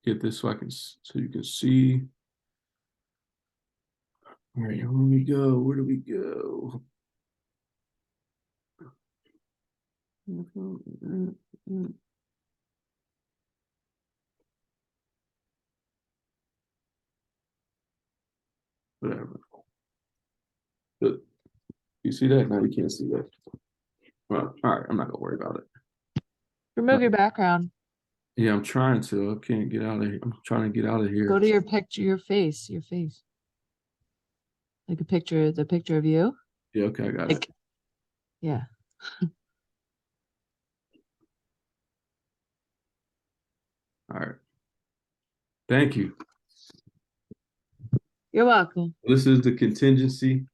get this so you can see. All right, here we go. Where do we go? Whatever. But you see that? No, you can't see that. Well, all right, I'm not gonna worry about it. Remove your background. Yeah, I'm trying to. I can't get out of here. I'm trying to get out of here. Go to your picture, your face. Like the picture of you. Yeah, okay, I got it. Yeah. All right. Thank you. You're welcome. This is the contingency.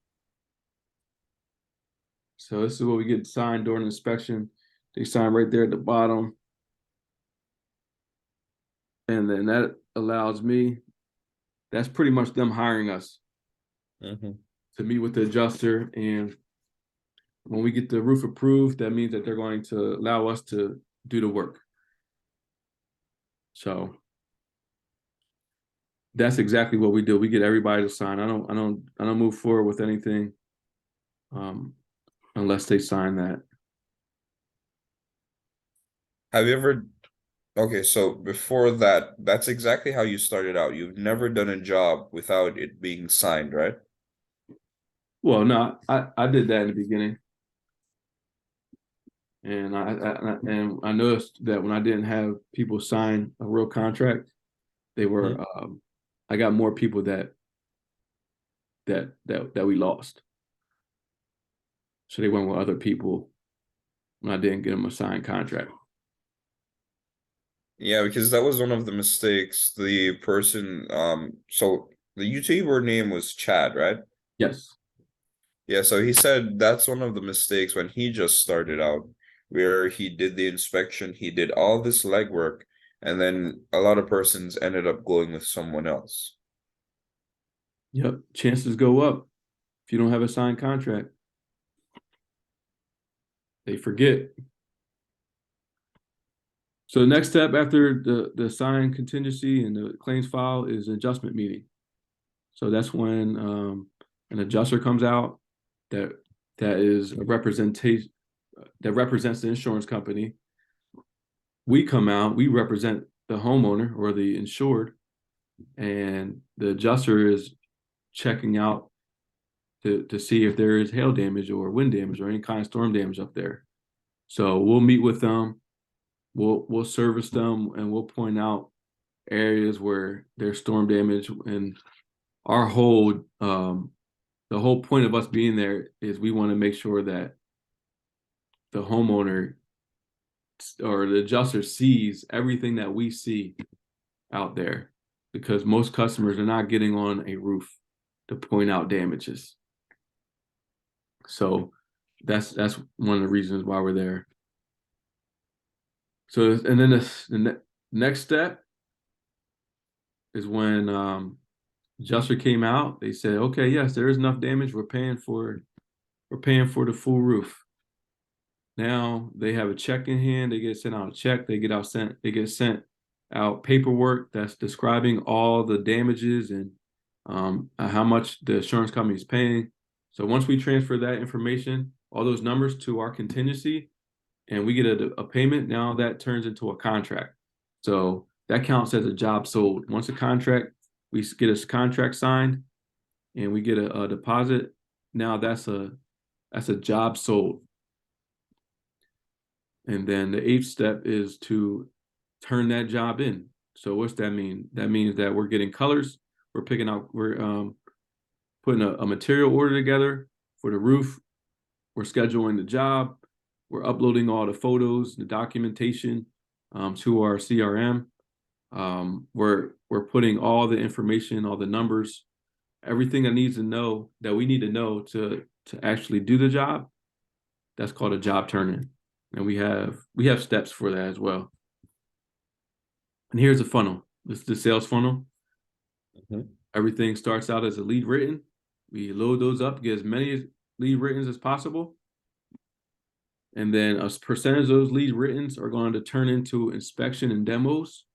So this is what we get signed during inspection. They sign right there at the bottom. And then that allows me, that's pretty much them hiring us to meet with the adjuster. And when we get the roof approved, that means that they're going to allow us to do the work. So that's exactly what we do. We get everybody to sign. I don't move forward with anything unless they sign that. Have you ever, okay, so before that, that's exactly how you started out. You've never done a job without it being signed, right? Well, no, I did that in the beginning. And I noticed that when I didn't have people sign a real contract, they were I got more people that we lost. So they went with other people when I didn't get them a signed contract. Yeah, because that was one of the mistakes. The person, so the YouTuber name was Chad, right? Yes. Yeah, so he said that's one of the mistakes when he just started out, where he did the inspection, he did all this legwork, and then a lot of persons ended up going with someone else. Yep. Chances go up if you don't have a signed contract. They forget. So the next step after the signed contingency and the claims file is adjustment meeting. So that's when an adjuster comes out that is a representation that represents the insurance company. We come out, we represent the homeowner or the insured, and the adjuster is checking out to see if there is hail damage or wind damage or any kind of storm damage up there. So we'll meet with them, we'll service them, and we'll point out areas where there's storm damage. And our whole the whole point of us being there is we want to make sure that the homeowner or the adjuster sees everything that we see out there, because most customers are not getting on a roof to point out damages. So that's one of the reasons why we're there. So, and then the next step is when adjuster came out, they said, okay, yes, there is enough damage. We're paying for the full roof. Now they have a check in hand. They get sent out a check. They get sent out paperwork that's describing all the damages and how much the insurance company is paying. So once we transfer that information, all those numbers to our contingency, and we get a payment, now that turns into a contract. So that counts as a job sold. Once we get a contract signed and we get a deposit, now that's a job sold. And then the 8th step is to turn that job in. So what's that mean? That means that we're getting colors. We're putting a material order together for the roof. We're scheduling the job. We're uploading all the photos, the documentation to our CRM. We're putting all the information, all the numbers, everything that we need to know to actually do the job. That's called a job turn-in. And we have steps for that as well. And here's a funnel. This is the sales funnel. Mhm. Everything starts out as a lead written. We load those up, get as many lead writtens as possible. And then a percentage of those lead writtens are going to turn into inspection and demos.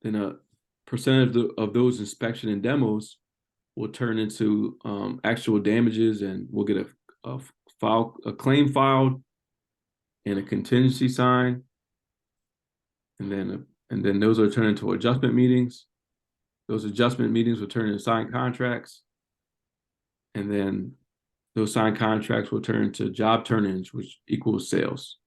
Then a percentage of those inspection and demos will turn into actual damages, and we'll get a claim filed and a contingency signed. And then those are turned into adjustment meetings. Those adjustment meetings will turn into signed contracts. And then those signed contracts will turn into job turn-ins, which equals sales.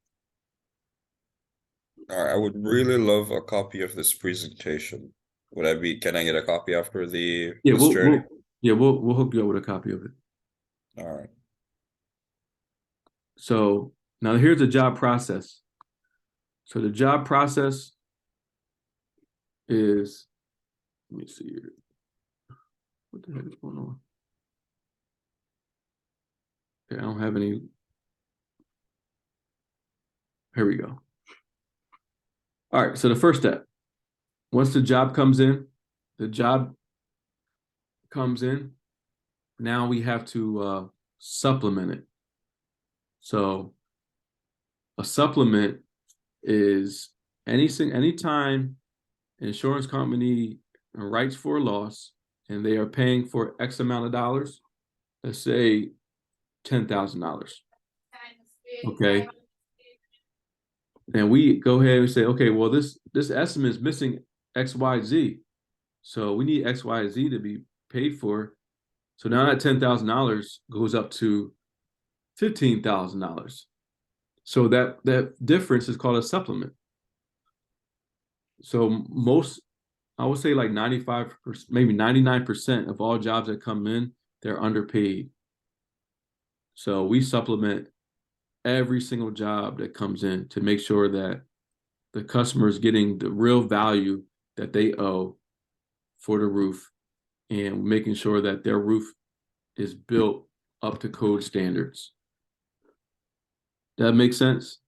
I would really love a copy of this presentation. Can I get a copy after this journey? We'll hook you up with a copy of it. All right. So now here's the job process. So the job process is, let me see here. What the heck is going on? Okay, I don't have any. Here we go. All right, so the first step, once the job comes in, now we have to supplement it. So a supplement is anytime an insurance company writes for a loss and they are paying for X amount of dollars, let's say $10,000. Okay. And we go ahead and say, okay, well, this estimate is missing X, Y, Z. So we need X, Y, Z to be paid for. So now that $10,000 goes up to $15,000. So that difference is called a supplement. So I would say like 95%, maybe 99% of all jobs that come in, they're underpaid. So we supplement every single job that comes in to make sure that the customer is getting the real value that they owe for the roof, and making sure that their roof is built up to code standards. That makes sense?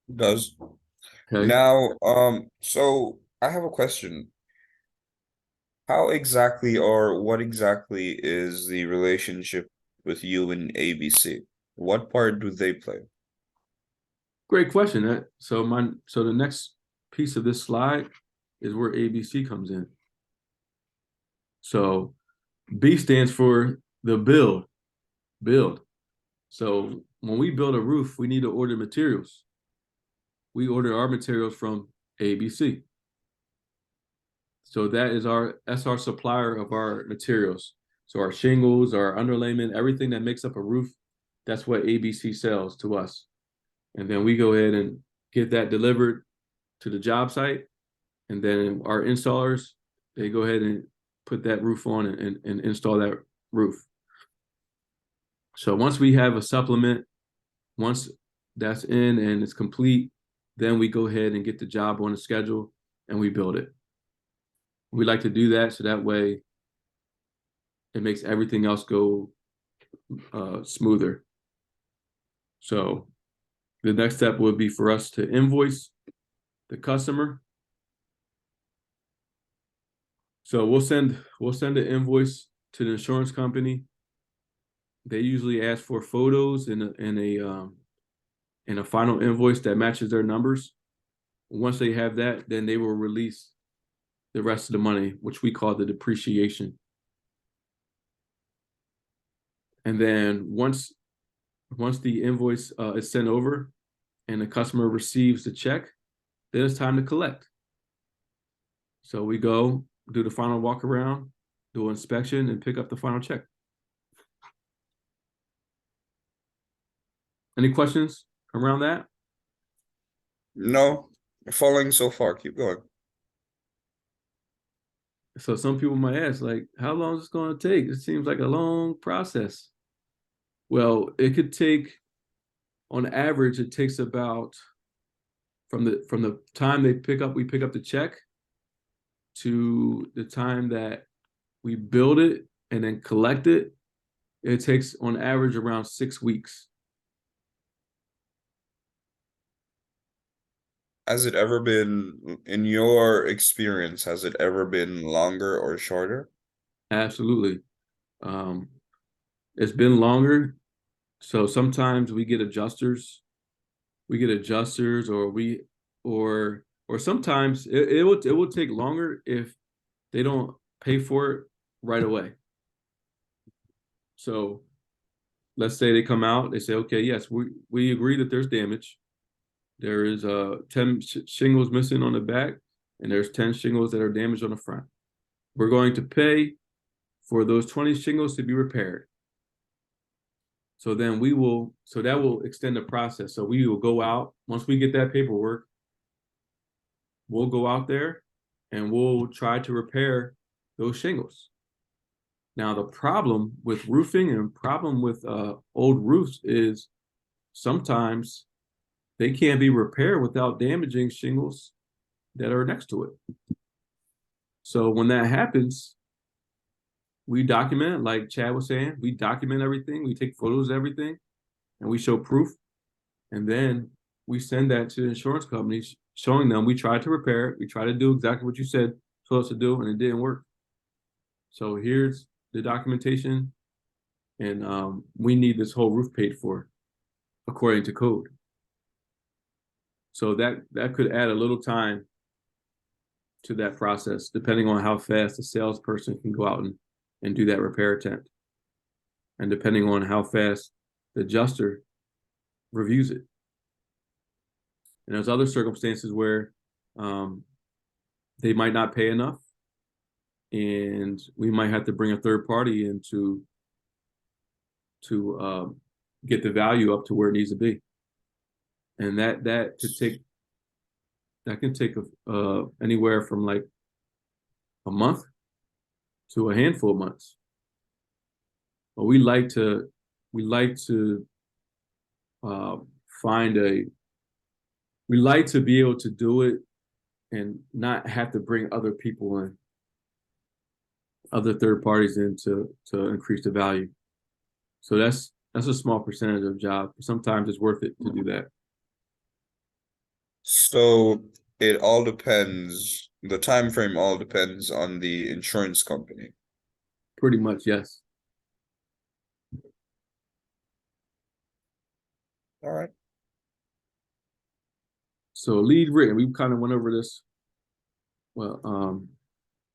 It does. Okay. Now, so I have a question. How exactly or what exactly is the relationship with you and ABC? What part do they play? Great question. So the next piece of this slide is where ABC comes in. So B stands for the build. So when we build a roof, we need to order materials. We order our materials from ABC. So that's our supplier of our materials. So our shingles, our underlayment, everything that makes up a roof, that's what ABC sells to us. And then we go ahead and get that delivered to the job site. And then our installers, they go ahead and put that roof on and install that roof. So once we have a supplement, once that's in and it's complete, then we go ahead and get the job on the schedule and we build it. We like to do that so that way it makes everything else go smoother. So the next step would be for us to invoice the customer. So we'll send an invoice to the insurance company. They usually ask for photos and a final invoice that matches their numbers. Once they have that, then they will release the rest of the money, which we call the depreciation. And then once the invoice is sent over and the customer receives the check, then it's time to collect. So we go do the final walk around, do an inspection, and pick up the final check. Any questions around that? No, following so far. Keep going. So some people might ask, like, how long is this going to take? It seems like a long process. Well, it could take, on average, it takes about from the time we pick up the check to the time that we build it and then collect it. It takes on average around 6 weeks. Has it ever been, in your experience, has it ever been longer or shorter? Absolutely. It's been longer. So sometimes we get adjusters. Or sometimes it will take longer if they don't pay for it right away. So let's say they come out, they say, okay, yes, we agree that there's damage. There is 10 shingles missing on the back, and there's 10 shingles that are damaged on the front. We're going to pay for those 20 shingles to be repaired. So then that will extend the process. So we will go out, once we get that paperwork, we'll go out there and we'll try to repair those shingles. Now, the problem with roofing and problem with old roofs is sometimes they can't be repaired without damaging shingles that are next to it. So when that happens, we document, like Chad was saying, we document everything, we take photos of everything, and we show proof. And then we send that to the insurance companies, showing them we tried to repair it, we tried to do exactly what you said told us to do, and it didn't work. So here's the documentation, and we need this whole roof paid for according to code. So that could add a little time to that process, depending on how fast the salesperson can go out and do that repair attempt. And depending on how fast the adjuster reviews it. And there's other circumstances where they might not pay enough, and we might have to bring a third party in to get the value up to where it needs to be. And that can take anywhere from like a month to a handful of months. But we like to be able to do it and not have to bring other people in, other third parties in to increase the value. So that's a small percentage of the job. Sometimes it's worth it to do that. So it all depends, the time frame all depends on the insurance company. Pretty much, yes. All right. So lead written, we kind of went over this. Well,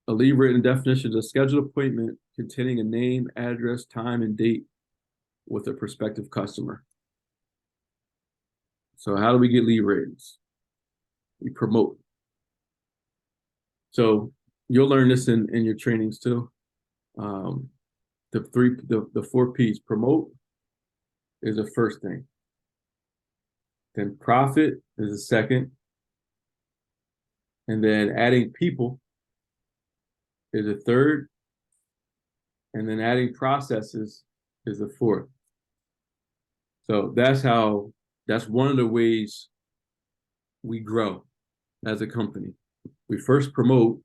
a lead written definition is a scheduled appointment containing a name, address, time, and date with a prospective customer. So how do we get lead ratings? We promote. So you'll learn this in your trainings too. The 4 P's. Promote is the first thing. Then profit is the second. And then adding people is the third. and then adding processes is the fourth. So that's one of the ways we grow as a company. We first promote,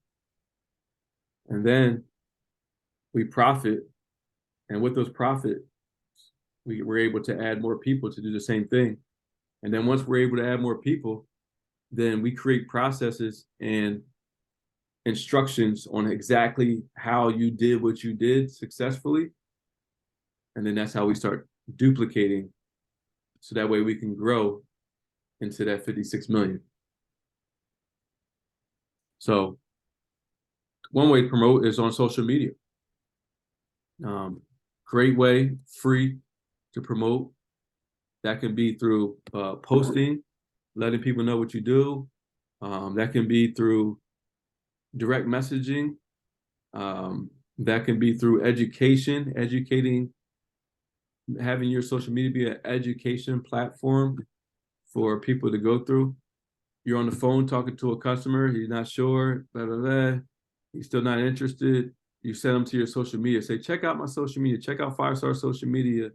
and then we profit. And with those profits, we're able to add more people to do the same thing. And then once we're able to add more people, then we create processes and instructions on exactly how you did what you did successfully. And then that's how we start duplicating. So that way we can grow into that 56 million. So one way to promote is on social media. Great way, free to promote. That can be through posting, letting people know what you do. That can be through direct messaging. That can be through education, educating, having your social media be an education platform for people to go through. You're on the phone talking to a customer, he's not sure, blah, blah, blah. He's still not interested. You send them to your social media, say, check out my social media, check out 5-star social media.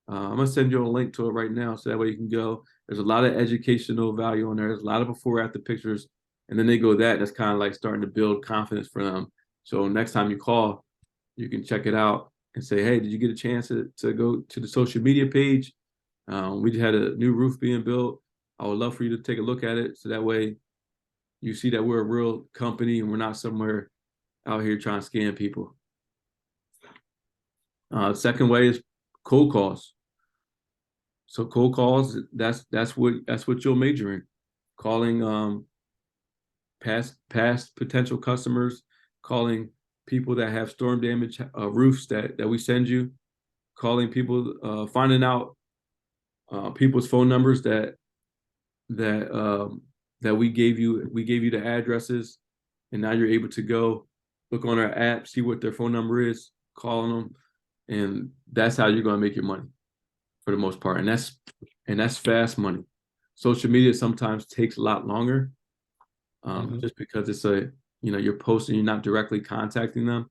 I'm gonna send you a link to it right now, so that way you can go. There's a lot of educational value on there. There's a lot of before after pictures, and then they go that's kind of like starting to build confidence for them. So next time you call, you can check it out and say, hey, did you get a chance to go to the social media page? We just had a new roof being built. I would love for you to take a look at it, so that way you see that we're a real company and we're not somewhere out here trying to scam people. Second way is cold calls. So cold calls, that's what you'll major in. Calling past potential customers, calling people that have storm damage roofs that we send you, calling people, finding out people's phone numbers that we gave you the addresses, and now you're able to go look on our app, see what their phone number is, calling them, and that's how you're going to make your money for the most part. And that's fast money. Social media sometimes takes a lot longer, just because it's you're posting, you're not directly contacting them.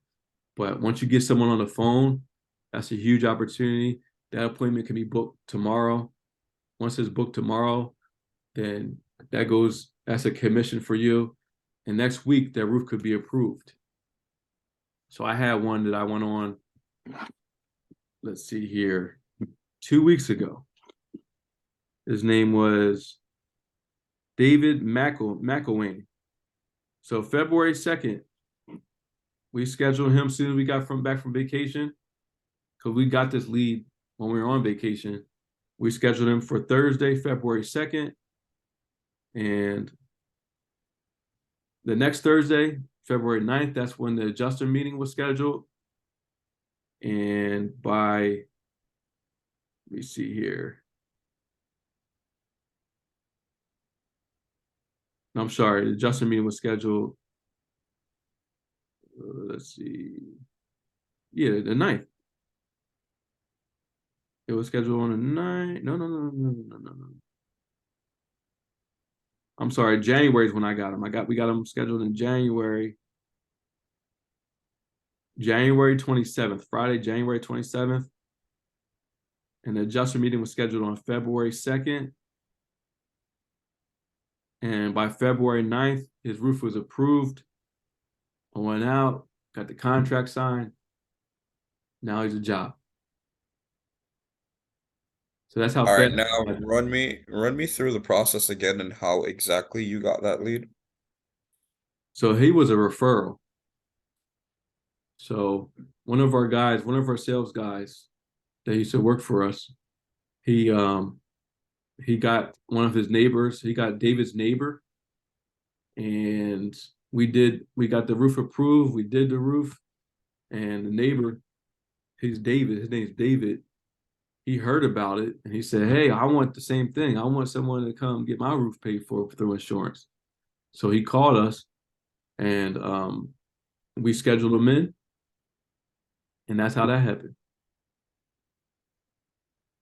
But once you get someone on the phone, that's a huge opportunity. That appointment can be booked tomorrow. Once it's booked tomorrow, then that's a commission for you. And next week, that roof could be approved. So I had one that I went on, let's see here, 2 weeks ago. His name was David McElwain. So February 2nd, we scheduled him as soon as we got back from vacation, because we got this lead when we were on vacation. We scheduled him for Thursday, February 2nd. And the next Thursday, February 9th, that's when the adjuster meeting was scheduled. And let me see here. No, I'm sorry, the adjuster meeting was scheduled. Let's see. Yeah, the 9th. It was scheduled on the 9th. No. I'm sorry, January is when I got him. We got him scheduled in January 27th, Friday, January 27th. And the adjuster meeting was scheduled on February 2nd. And by February 9th, his roof was approved. I went out, got the contract signed. Now he's a job. So that's how All right, fast. now run me through the process again and how exactly you got that lead. So he was a referral. So one of our sales guys that used to work for us, he got one of his neighbors, he got David's neighbor, and we got the roof approved, we did the roof, and the neighbor, his name's David, he heard about it, and he said, hey, I want the same thing. I want someone to come get my roof paid for through insurance. So he called us, and we scheduled him in, and that's how that happened.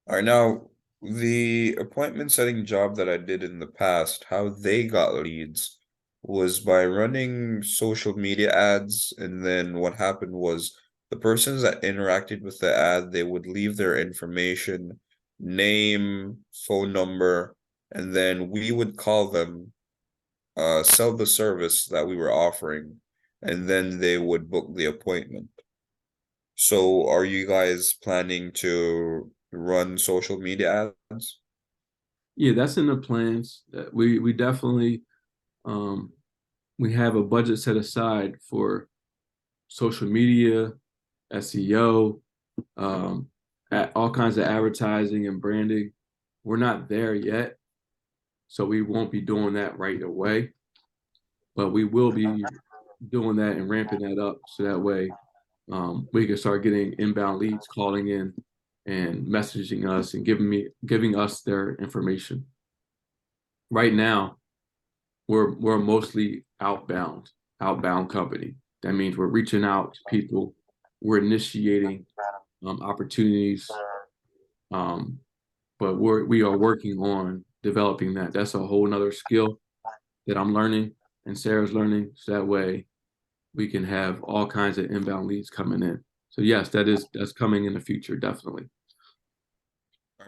All right, now the appointment setting job that I did in the past, how they got leads was by running social media ads, and then what happened was the persons that interacted with the ad, they would leave their information, name, phone number, and then we would call them, sell the service that we were offering, and then they would book the appointment. So are you guys planning to run social media ads? Yeah, that's in the plans. We definitely we have a budget set aside for social media, SEO, at all kinds of advertising and branding. We're not there yet, so we won't be doing that right away, but we will be doing that and ramping that up so that way we can start getting inbound leads calling in and messaging us and giving us their information. Right now, we're mostly outbound company. That means we're reaching out to people, we're initiating opportunities, but we are working on developing that. That's a whole nother skill that I'm learning and Sarah's learning, so that way we can have all kinds of inbound leads coming in. So yes, that's coming in the future, definitely.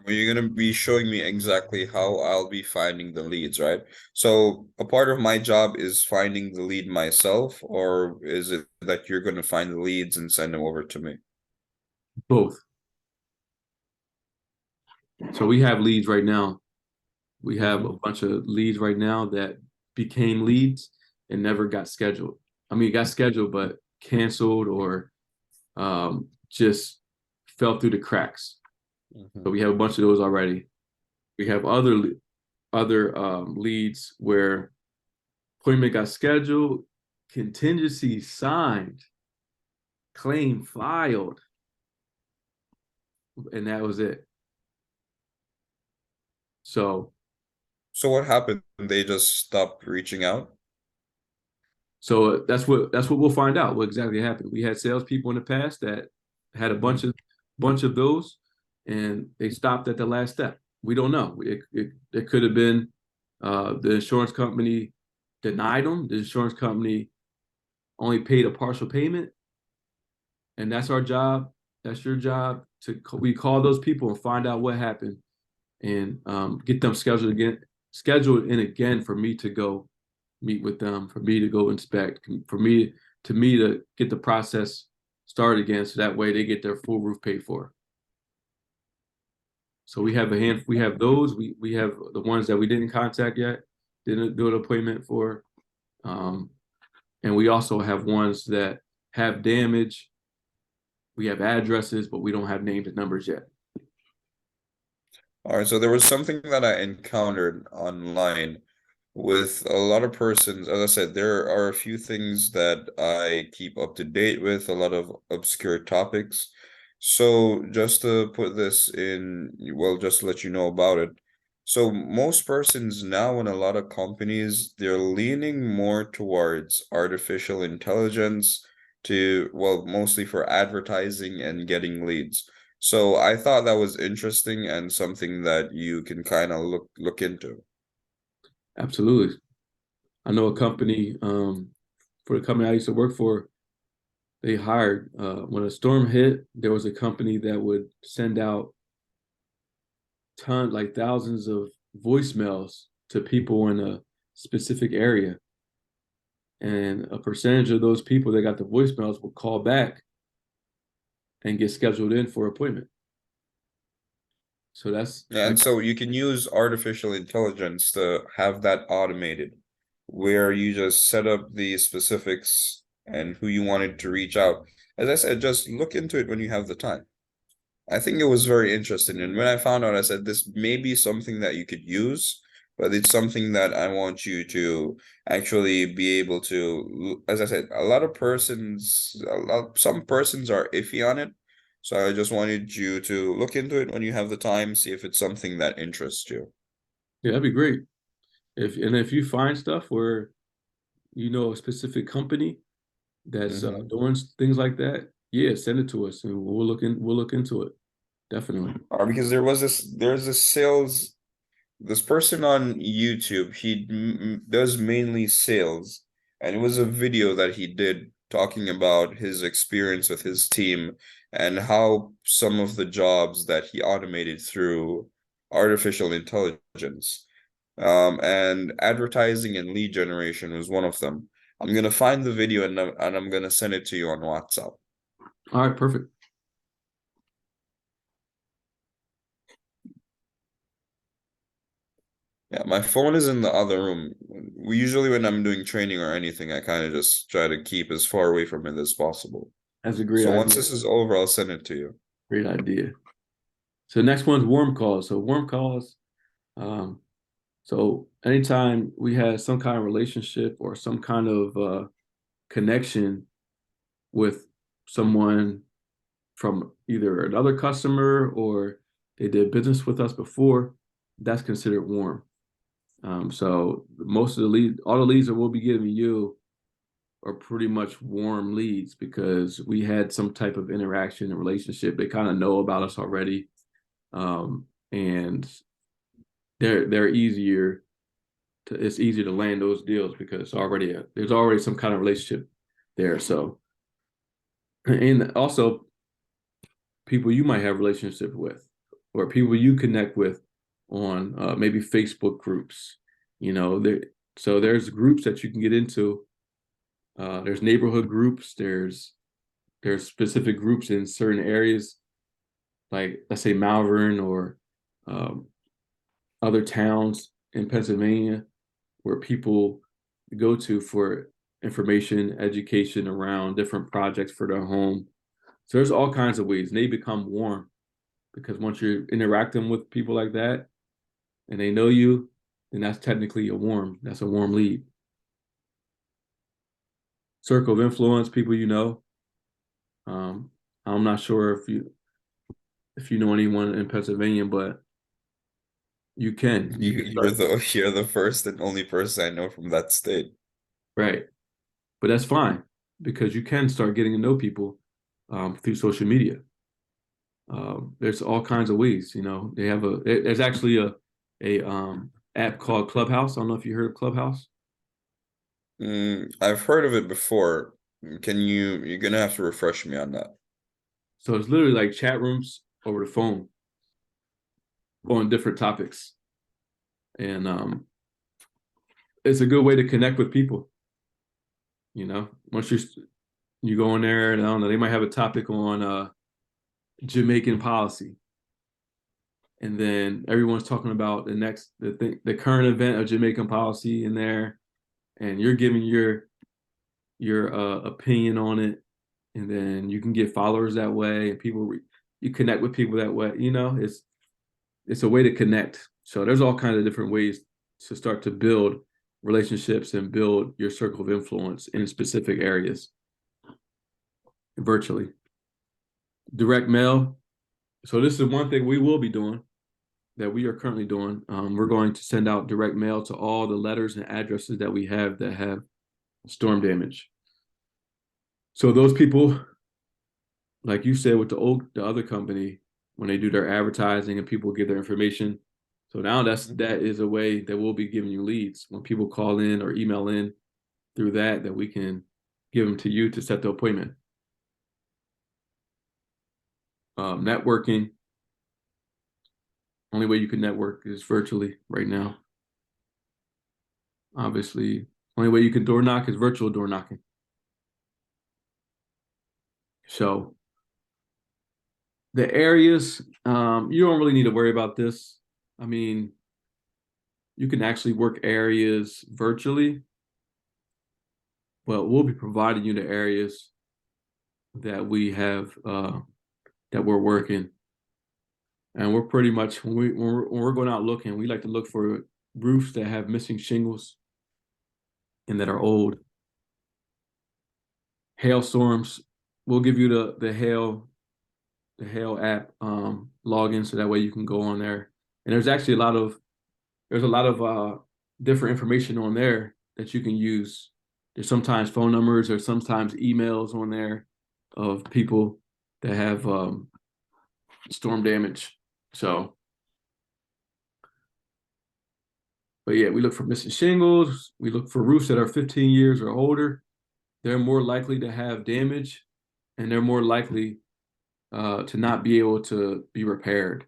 You're gonna be showing me exactly how I'll be finding the leads, right? So a part of my job is finding the lead myself, or is it that you're gonna find the leads and send them over to me? Both. So we have leads right now. We have a bunch of leads right now that became leads and never got scheduled. I mean, got scheduled but canceled or just fell through the cracks. So we have a bunch of those already. We have other leads where appointment got scheduled, contingency signed, claim filed, and that was it. So what happened? They just stopped reaching out? So that's what we'll find out what exactly happened. We had salespeople in the past that had a bunch of those, and they stopped at the last step. We don't know. It could have been the insurance company denied them. The insurance company only paid a partial payment, and that's our job. That's your job we call those people and find out what happened, and get them scheduled in again for me to go meet with them, for me to go inspect, for me to get the process started again, so that way they get their full roof paid for. So we have those. We have the ones that we didn't contact yet, didn't do an appointment for, and we also have ones that have damage. We have addresses, but we don't have names and numbers yet. All right, so there was something that I encountered online with a lot of persons. As I said, there are a few things that I keep up to date with, a lot of obscure topics. So just to put this in, well, just to let you know about it. So most persons now in a lot of companies, they're leaning more towards artificial intelligence to, well, mostly for advertising and getting leads. So I thought that was interesting and something that you can kind of look into. Absolutely. I know a company, for the company I used to work for, they hired, when a storm hit, there was a company that would send out thousands of voicemails to people in a specific area. And a percentage of those people that got the voicemails will call back and get scheduled in for appointment. So that's Yeah, and so you can use artificial intelligence to have that automated, where you just set up the specifics and who you wanted to reach out. As I said, just look into it when you have the time. I think it was very interesting. And when I found out, I said, this may be something that you could use, but it's something that I want you to actually be able to, as I said, some persons are iffy on it. So I just wanted you to look into it when you have the time, see if it's something that interests you. Yeah, that'd be great. If you find stuff where you know a specific company that's doing things like that, yeah, send it to us and we'll look into it. Definitely. Because there's this person on YouTube, he does mainly sales, and it was a video that he did talking about his experience with his team and how some of the jobs that he automated through artificial intelligence. And advertising and lead generation was one of them. I'm gonna find the video and I'm gonna send it to you on WhatsApp. All right, perfect. Yeah, my phone is in the other room. We usually, when I'm doing training or anything, I kind of just try to keep as far away from it as possible. That's a great So idea. once this is over, I'll send it to you. Great idea. So next one's warm calls. So warm calls. So anytime we have some kind of relationship or some kind of connection with someone from either another customer or they did business with us before, that's considered warm. So most of the lead, all the leads that we'll be giving you are pretty much warm leads because we had some type of interaction and relationship. They kind of know about us already, and they're easier to. It's easier to land those deals because there's already some kind of relationship there. So, and also people you might have relationship with, or people you connect with on maybe Facebook groups. So there's groups that you can get into. There's neighborhood groups. There's specific groups in certain areas, like let's say Malvern or um, other towns in Pennsylvania, where people go to for information, education around different projects for their home. So there's all kinds of ways, and they become warm because once you're interacting with people like that, and they know you, then that's technically that's a warm lead. Circle of influence, people you know. I'm not sure if you know anyone in Pennsylvania, but you can. You're the first and only person I know from that state. Right. But that's fine because you can start getting to know people through social media. There's all kinds of ways, they have there's actually a app called Clubhouse. I don't know if you heard of Clubhouse. I've heard of it before. You're gonna have to refresh me on that. So it's literally like chat rooms over the phone on different topics. And it's a good way to connect with people. Once you go in there and I don't know, they might have a topic on Jamaican policy. And then everyone's talking about the current event of Jamaican policy in there, and you're giving your opinion on it, and then you can get followers that way, and you connect with people that way. It's a way to connect. So there's all kinds of different ways to start to build relationships and build your circle of influence in specific areas virtually. Direct mail. So this is one thing we will be doing that we are currently doing. We're going to send out direct mail to all the letters and addresses that we have that have storm damage. So those people, like you said with the other company, when they do their advertising and people give their information. So now that is a way that we'll be giving you leads when people call in or email in through that we can give them to you to set the appointment. Networking. Only way you can network is virtually right now. Obviously, only way you can door knock is virtual door knocking. So the areas, you don't really need to worry about this. I mean, you can actually work areas virtually, but we'll be providing you the areas that we have that we're working. And we're pretty much when we're going out looking, we like to look for roofs that have missing shingles and that are old. Hailstorms, we'll give you the hail app login so that way you can go on there. And there's actually a lot of different information on there that you can use. There's sometimes phone numbers or sometimes emails on there of people that have storm damage. So, but yeah, we look for missing shingles. We look for roofs that are 15 years or older. they're more likely to have damage, and they're more likely to not be able to be repaired,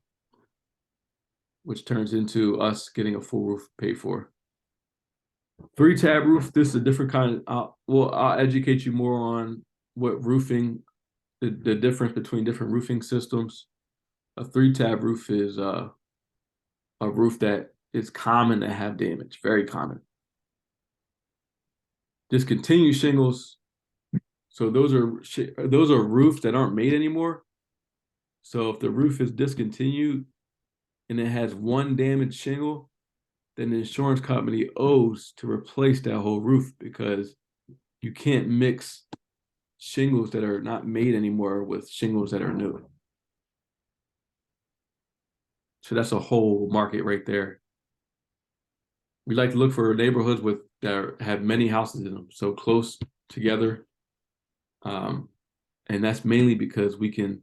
which turns into us getting a full roof paid for. 3-tab roof, this is a different kind of, I'll educate you more on what roofing, the difference between different roofing systems. A 3-tab roof is a roof that is common to have damage, very common. Discontinued shingles, so those are roofs that aren't made anymore. So if the roof is discontinued and it has one damaged shingle, then the insurance company owes to replace that whole roof, because you can't mix shingles that are not made anymore with shingles that are new. So that's a whole market right there. We like to look for neighborhoods that have many houses in them, so close together. And that's mainly because we can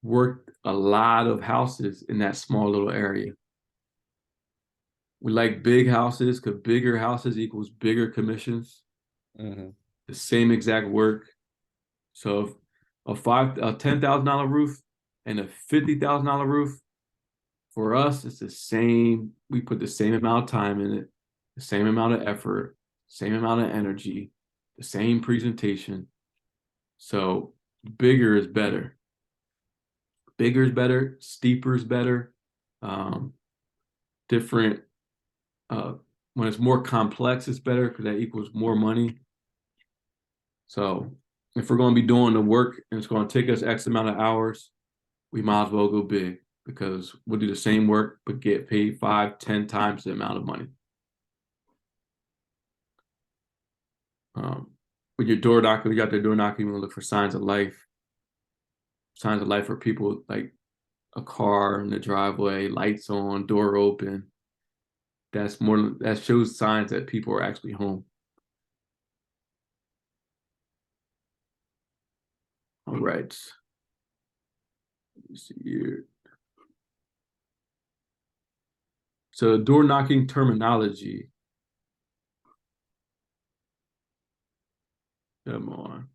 work a lot of houses in that small little area. We like big houses because bigger houses equals bigger commissions. Mm-hmm. The same exact work. So a $10,000 roof and a $50,000 roof, for us, it's the same. We put the same amount of time in it, the same amount of effort, same amount of energy, the same presentation. So bigger is better. Bigger is better. Steeper is better. Different. When it's more complex, it's better because that equals more money. So if we're going to be doing the work and it's going to take us X amount of hours, we might as well go big, because we'll do the same work but get paid 5-10 times the amount of money. With your door knocker, you got their door knocking, you want to look for signs of life. Signs of life for people, like a car in the driveway, lights on, door open. That shows signs that people are actually home. All right. Let me see here. So door knocking terminology. Come on.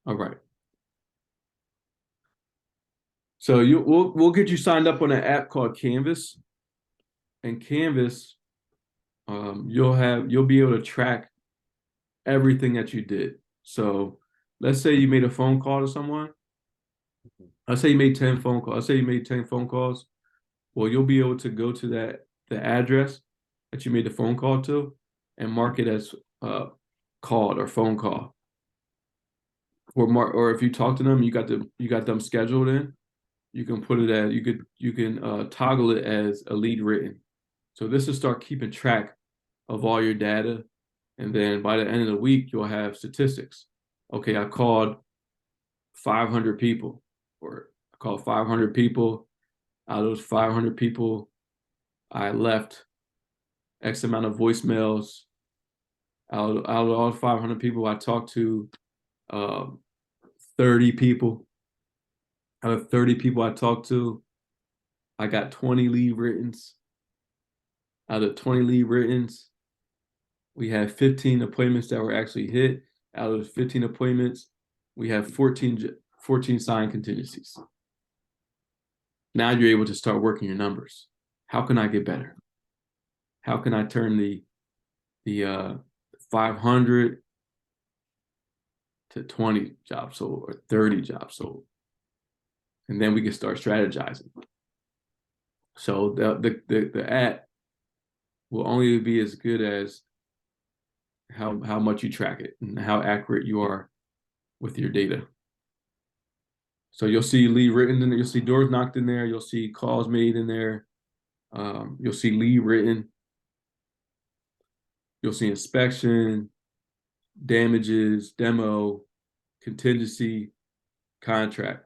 All right. So we'll get you signed up on an app called Canvas. And Canvas, you'll be able to track everything that you did. So let's say you made a phone call to someone. Let's say you made 10 phone calls. Let's say you made 10 phone calls. Well, you'll be able to go to the address that you made the phone call to and mark it as called or phone call. Or if you talk to them, you got them scheduled in, you can put it as you can toggle it as a lead written. So this will start keeping track of all your data, and then by the end of the week you'll have statistics. Okay, I called 500 people, or I called 500 people. Out of those 500 people, I left X amount of voicemails. Out of all 500 people, I talked to 30 people. Out of 30 people I talked to, I got 20 lead writtens. Out of 20 lead writtens, we have 15 appointments that were actually hit. Out of 15 appointments, we have 14 signed contingencies. Now you're able to start working your numbers. How can I get better? How can I turn the 500 to 20 jobs sold or 30 jobs sold? And then we can start strategizing. So the app will only be as good as how much you track it and how accurate you are with your data. So you'll see lead written in there, you'll see doors knocked in there, you'll see calls made in there, you'll see lead written, you'll see inspection, damages, demo, contingency, contract.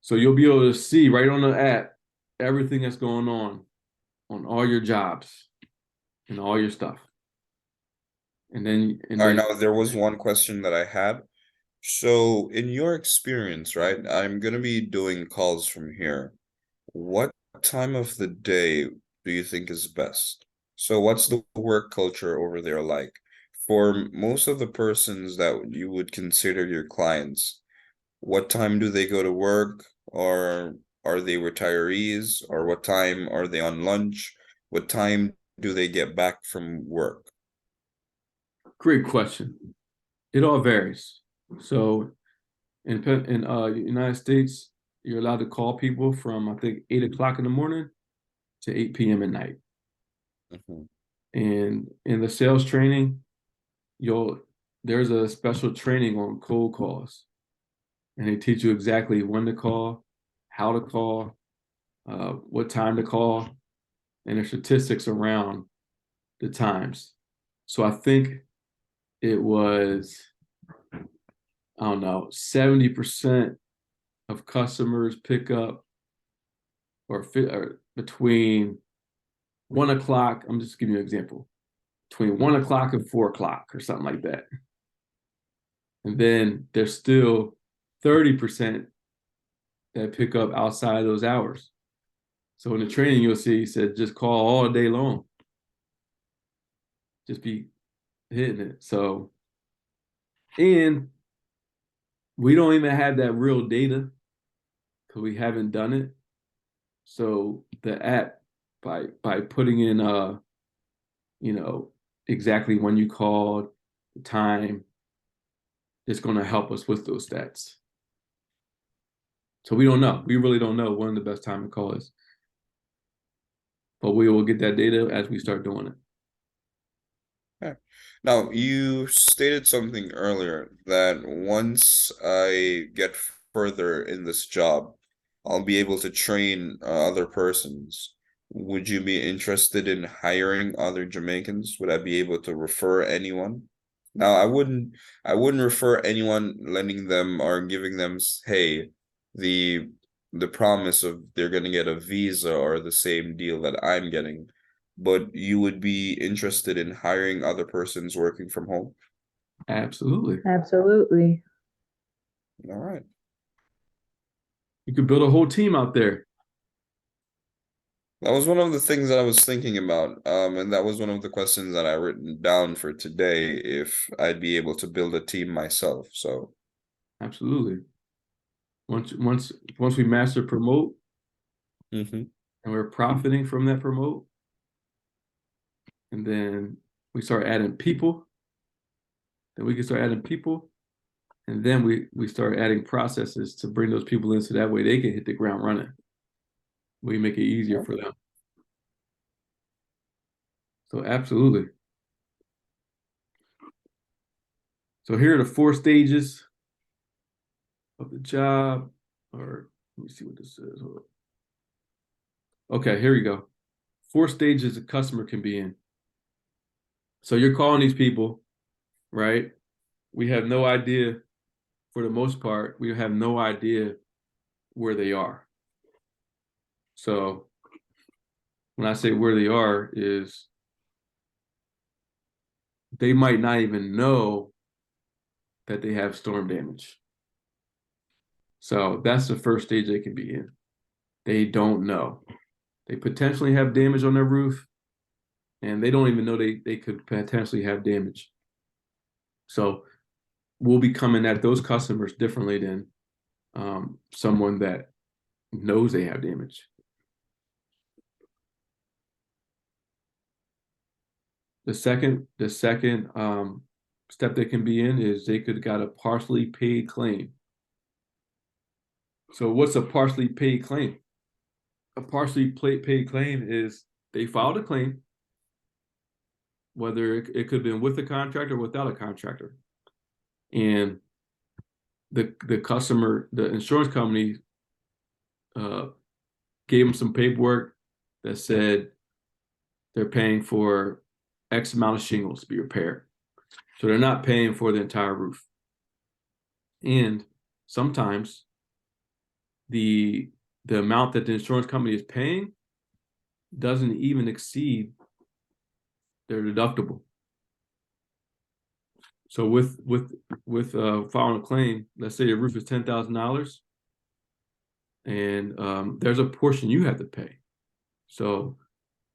So you'll be able to see right on the app everything that's going on all your jobs and all your stuff. And then All right, now there was one question that I had. So in your experience, right, I'm gonna be doing calls from here. What time of the day do you think is best? So what's the work culture over there like? For most of the persons that you would consider your clients, what time do they go to work, or are they retirees, or what time are they on lunch? What time do they get back from work? Great question. It all varies. So in United States, you're allowed to call people from I think 8 o'clock in the morning to 8 p.m. at night. Mhm. And in the sales training, there's a special training on cold calls, and they teach you exactly when to call, how to call, what time to call, and there's statistics around the times. So I think it was, I don't know, 70% of customers pick up or between 1 o'clock. I'm just giving you an example, between 1 o'clock and 4 o'clock or something like that. And then there's still 30% that pick up outside of those hours. So in the training, you'll see he said just call all day long. Just be hitting it. So, and we don't even have that real data because we haven't done it. So the app, by putting in exactly when you called, the time, it's going to help us with those stats. So we don't know. We really don't know when the best time to call is. But we will get that data as we start doing it. Yeah. Now, you stated something earlier that once I get further in this job, I'll be able to train other persons. Would you be interested in hiring other Jamaicans? Would I be able to refer anyone? Now, I wouldn't refer anyone, letting them or giving them, hey, the the promise of they're gonna get a visa or the same deal that I'm getting, but you would be interested in hiring other persons working from home? Absolutely. Absolutely. All right. You could build a whole team out there. That was one of the things that I was thinking about. And that was one of the questions that I written down for today, if I'd be able to build a team myself. So, Absolutely. Once we master promote mhm. and we're profiting from that promote, and then we start adding people, then we can start adding people, and then we start adding processes to bring those people in so that way they can hit the ground running. We make it easier for them. So absolutely. So here are the 4 stages of the job, or let me see what this says. Hold on. Okay, here we go. 4 stages a customer can be in. So you're calling these people, right? We have no idea, for the most part, we have no idea where they are. So when I say where they are is they might not even know that they have storm damage. So that's the first stage they can be in. They don't know. They potentially have damage on their roof, and they don't even know they could potentially have damage. So we'll be coming at those customers differently than someone that knows they have damage. The second step they can be in is they could got a partially paid claim. So what's a partially paid claim? A partially paid claim is they filed a claim, whether it could have been with a contractor or without a contractor. And the customer, the insurance company gave them some paperwork that said they're paying for X amount of shingles to be repaired. So they're not paying for the entire roof. And sometimes the amount that the insurance company is paying doesn't even exceed their deductible. So with filing a claim, let's say your roof is $10,000, and there's a portion you have to pay. So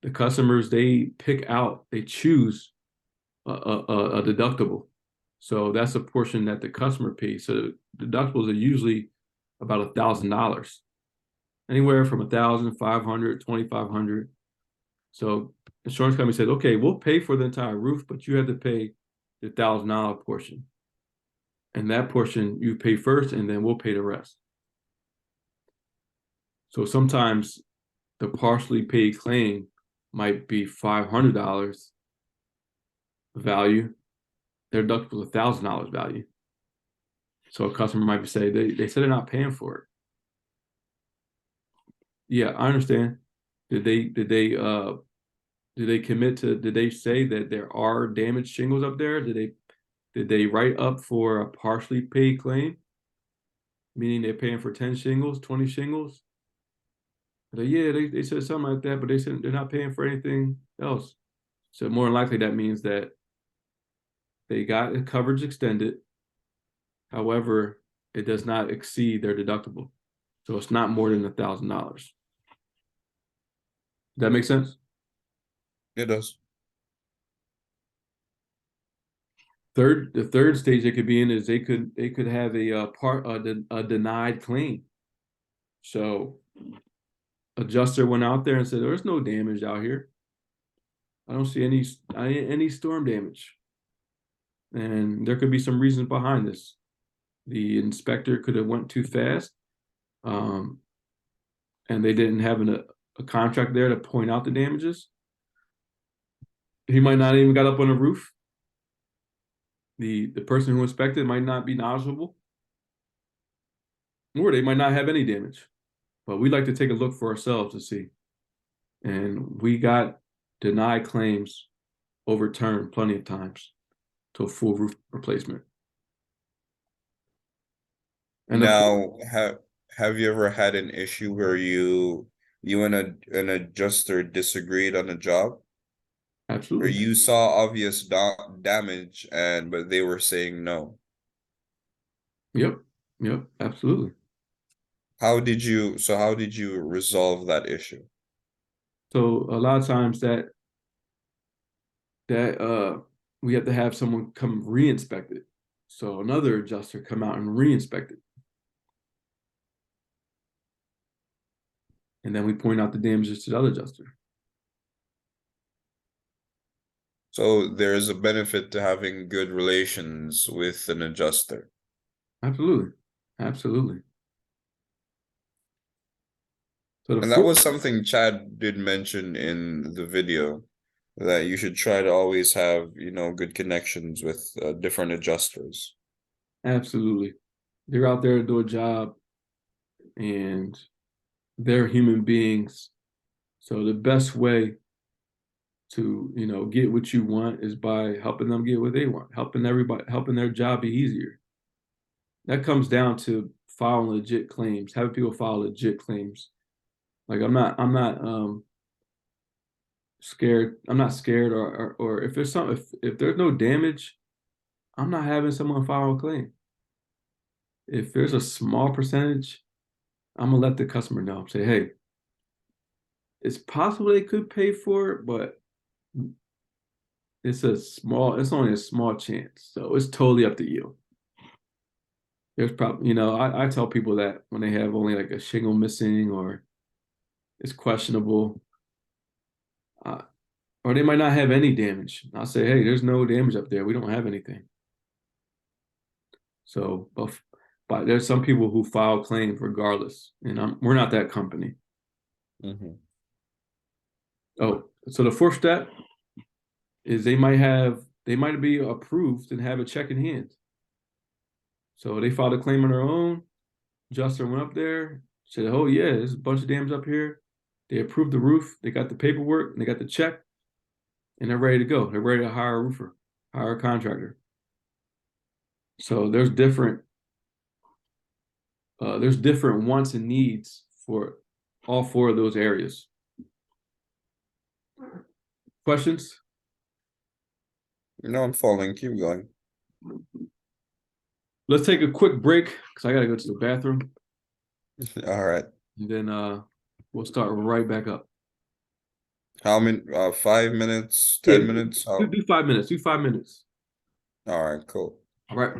the customers, they choose a deductible. So that's a portion that the customer pays. So deductibles are usually about $1,000, anywhere from 1,500, 2,500. So insurance company says, okay, we'll pay for the entire roof, but you have to pay the $1,000 portion. And that portion you pay first, and then we'll pay the rest. So sometimes the partially paid claim might be $500 value. Their deductible is $1,000 value. So a customer might say they said they're not paying for it. Yeah, I understand. Did they commit to? Did they say that there are damaged shingles up there? Did they write up for a partially paid claim, meaning they're paying for 10 shingles, 20 shingles? Yeah, they said something like that, but they said they're not paying for anything else. So more than likely that means that they got the coverage extended. However, it does not exceed their deductible. So it's not more than $1,000. Does that make sense? It does. The third stage they could be in is they could have a denied claim. So adjuster went out there and said, there's no damage out here. I don't see any storm damage. And there could be some reasons behind this. The inspector could have went too fast. And they didn't have a contract there to point out the damages. He might not even got up on the roof. The person who inspected might not be knowledgeable. Or they might not have any damage. But we like to take a look for ourselves to see. And we got denied claims overturned plenty of times to a full roof replacement. And now, have you ever had an issue where you and an adjuster disagreed on a job? Absolutely. Or you saw obvious damage but they were saying no? Yep, absolutely. How did you resolve that issue? So a lot of times that we have to have someone come re-inspect it. So another adjuster come out and re-inspect it. And then we point out the damages to the other adjuster. So there is a benefit to having good relations with an adjuster. Absolutely. So and that was something Chad did mention in the video, that you should try to always have, good connections with different adjusters. Absolutely. They're out there to do a job, and they're human beings. So the best way to, get what you want is by helping them get what they want, helping their job be easier. That comes down to filing legit claims, having people file legit claims. Like I'm not scared. I'm not scared, or if there's something, if there's no damage, I'm not having someone file a claim. If there's a small percentage, I'm gonna let the customer know. Say, hey, it's possible they could pay for it, but it's only a small chance. So it's totally up to you. There's probably, I tell people that when they have only like a shingle missing or it's questionable, or they might not have any damage. I'll say, hey, there's no damage up there. We don't have anything. So, but there's some people who file claims regardless, and we're not that company. Mm-hmm. Oh, so the fourth step is they might be approved and have a check in hand. So they filed a claim on their own. Adjuster went up there, said, oh yeah, there's a bunch of damage up here. They approved the roof. They got the paperwork and they got the check, and they're ready to go. They're ready to hire a roofer, hire a contractor. So there's different wants and needs for all four of those areas. Questions? No, I'm following. Keep going. Let's take a quick break because I gotta go to the bathroom. All right. And then we'll start right back up. How many? 5 minutes, Yeah, 10 minutes? do 5 minutes. Do 5 minutes. All right, cool. All right.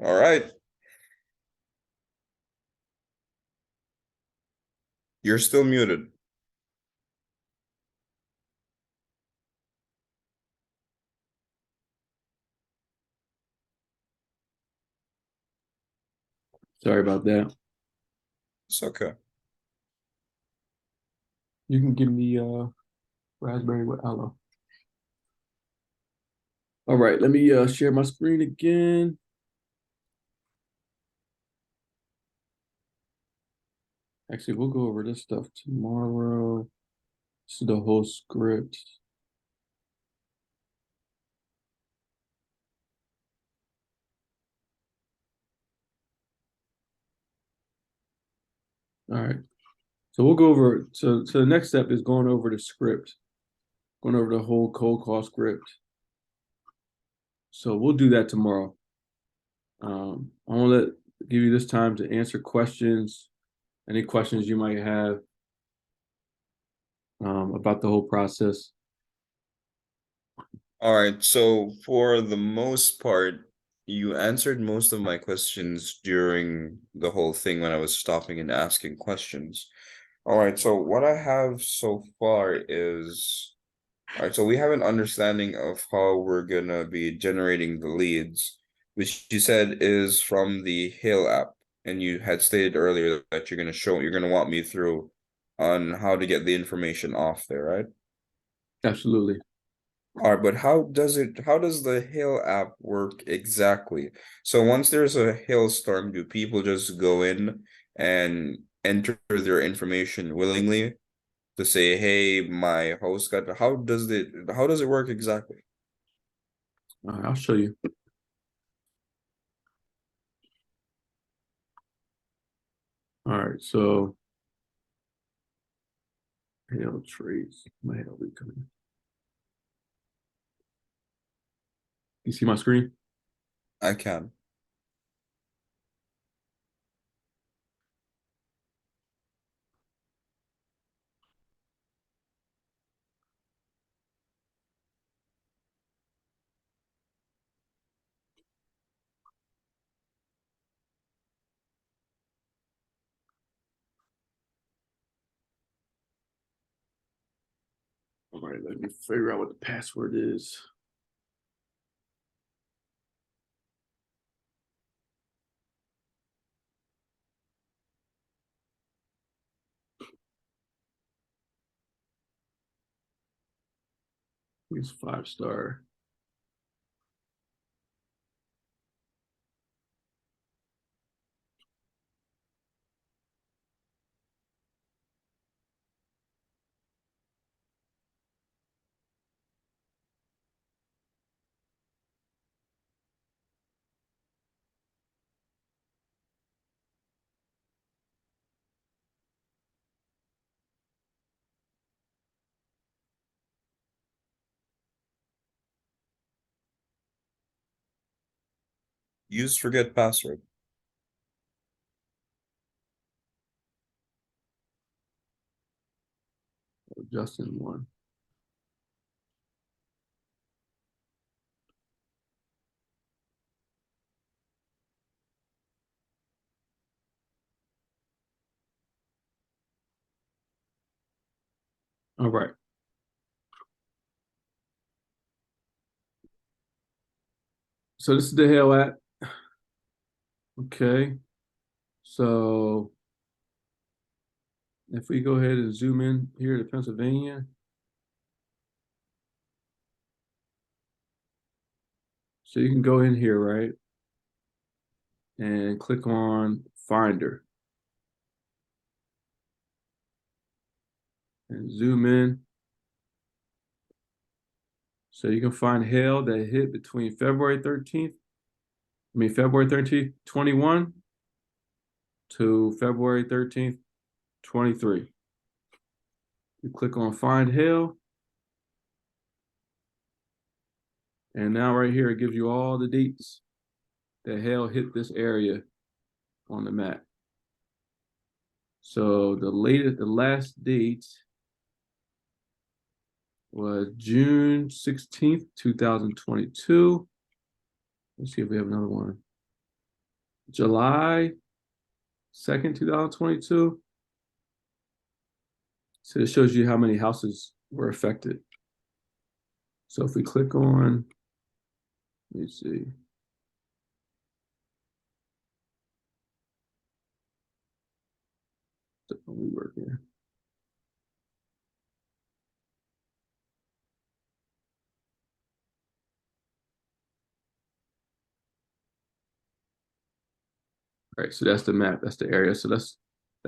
All right. You're still muted. Sorry about that. It's okay. You can give me raspberry with aloe. All right, let me share my screen again. Actually, we'll go over this stuff tomorrow. This is the whole script. All right. So we'll go over, so the next step is going over the script, going over the whole cold call script. So we'll do that tomorrow. I want to give you this time to answer questions, any questions you might have about the whole process. All right, so for the most part, you answered most of my questions during the whole thing when I was stopping and asking questions. All right, so what I have so far is, all right, so we have an understanding of how we're gonna be generating the leads, which you said is from the Hail app, and you had stated earlier that you're gonna walk me through on how to get the information off there, right? Absolutely. All right, but how does the Hail app work exactly? So once there's a hailstorm, do people just go in and enter their information willingly to say, hey, my host got, how does it work exactly? All right, I'll show you. All right, so hail trades, my hail recoming. You see my screen? I can. All right, let me figure out what the password is. It's 5-star. Use forget password. Justin one. All right. So this is the Hail app. Okay. So if we go ahead and zoom in here to Pennsylvania, so you can go in here, right? And click on Finder. And zoom in. So you can find hail that hit between February 13th, 21 to February 13th, 23. You click on Find Hail. And now right here, it gives you all the dates that hail hit this area on the map. So the last date was June 16th, 2022. Let's see if we have another one. July 2nd, 2022. So it shows you how many houses were affected. So if we click on, let me see. We work here. All right, so that's the map, that's the area. So let's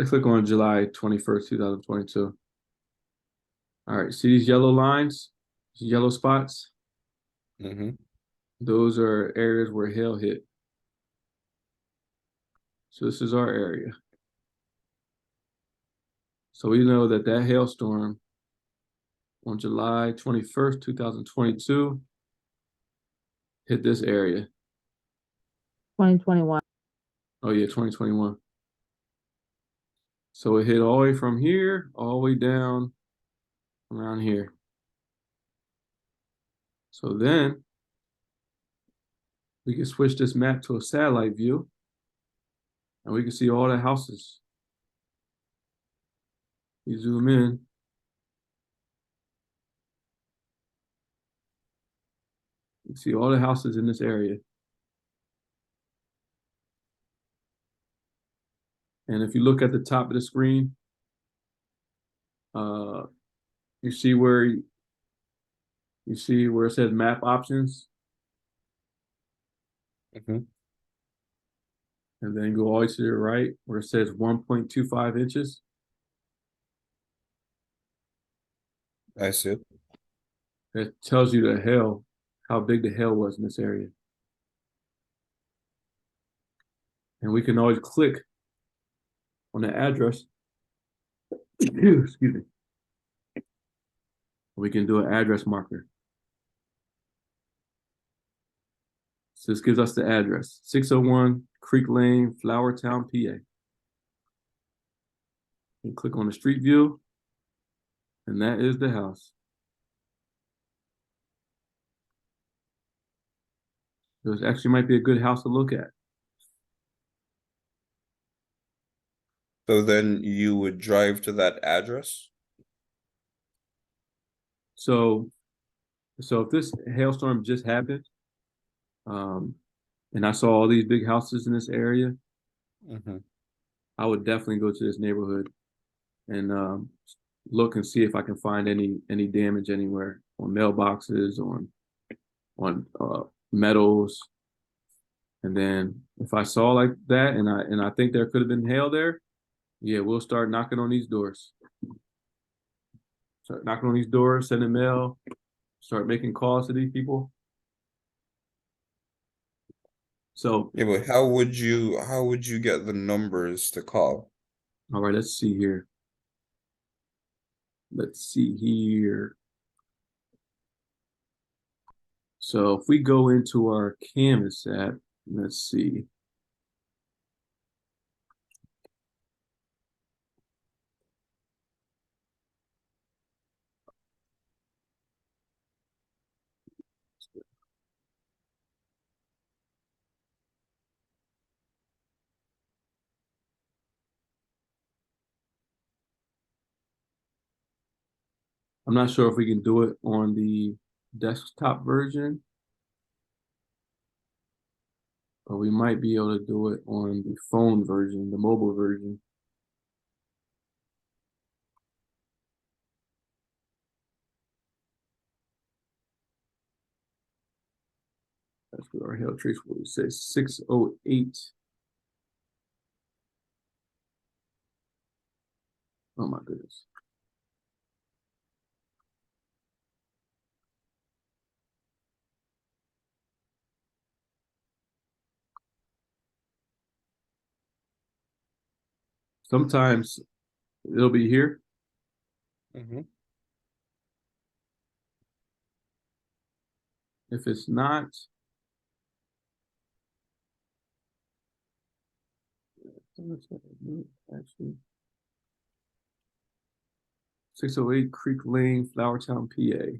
click on July 21st, 2022. All right, see these yellow lines, these yellow spots? Mm-hmm. Those are areas where hail hit. So this is our area. So we know that that hailstorm on July 21st, 2022 hit this area. 2021. Oh yeah, 2021. So it hit all the way from here, all the way down around here. So then we can switch this map to a satellite view and we can see all the houses. You zoom in. You see all the houses in this area. And if you look at the top of the screen, you see where it says map options. Mm-hmm. And then go all the way to the right where it says 1.25 inches. I see. It tells you the hail, how big the hail was in this area. And we can always click on the address. Excuse me. We can do an address marker. So this gives us the address, 601 Creek Lane, Flowertown, PA. And click on the street view, and that is the house. So it actually might be a good house to look at. So then you would drive to that address? So if this hailstorm just happened, and I saw all these big houses in this area, Mm-hmm. I would definitely go to this neighborhood and look and see if I can find any damage anywhere on mailboxes, on metals. And then if I saw like that and I think there could have been hail there, yeah, we'll start knocking on these doors. Start knocking on these doors, sending mail, start making calls to these people. So Yeah, but how would you get the numbers to call? all right, let's see here. Let's see here. So if we go into our Canvas app, let's see. I'm not sure if we can do it on the desktop version, but we might be able to do it on the phone version, the mobile version. That's what our hail trace will say 608. Oh my goodness. Sometimes it'll be here. Mm-hmm. If it's not, actually, 608 Creek Lane, Flowertown, PA.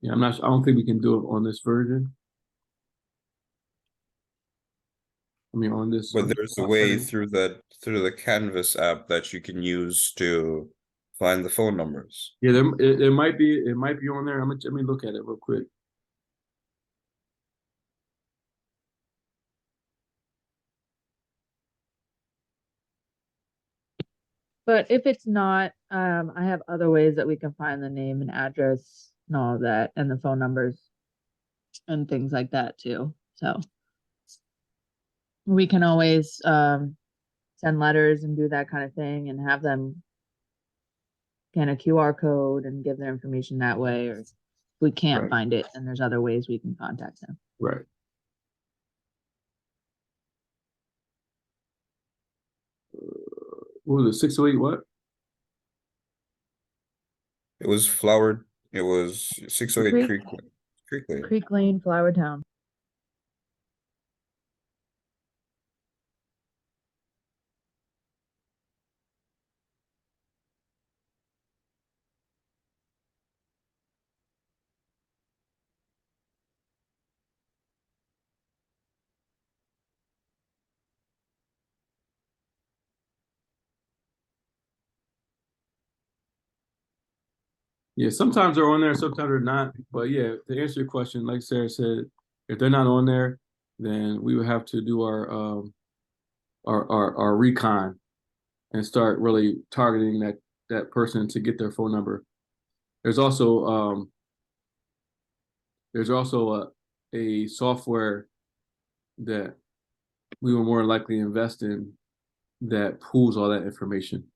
Yeah, I'm not. I don't think we can do it on this version. I mean, on this. But there's a way through the Canvas app that you can use to find the phone numbers. Yeah, it might be. It might be on there. Let me look at it real quick. But if it's not, I have other ways that we can find the name and address and all of that and the phone numbers and things like that too. So we can always send letters and do that kind of thing and have them scan a QR code and give their information that way, or if we can't Right. find it, then there's other ways we can contact them. Right. What was it? 608 what? It was Flowered. It was 608 Creek. Creek Lane. Creek Lane, Flower Town. Yeah, sometimes they're on there, sometimes they're not. But yeah, to answer your question, like Sarah said, if they're not on there, then we would have to do our recon and start really targeting that person to get their phone number. There's also a software that we will more likely invest in that pools all that information.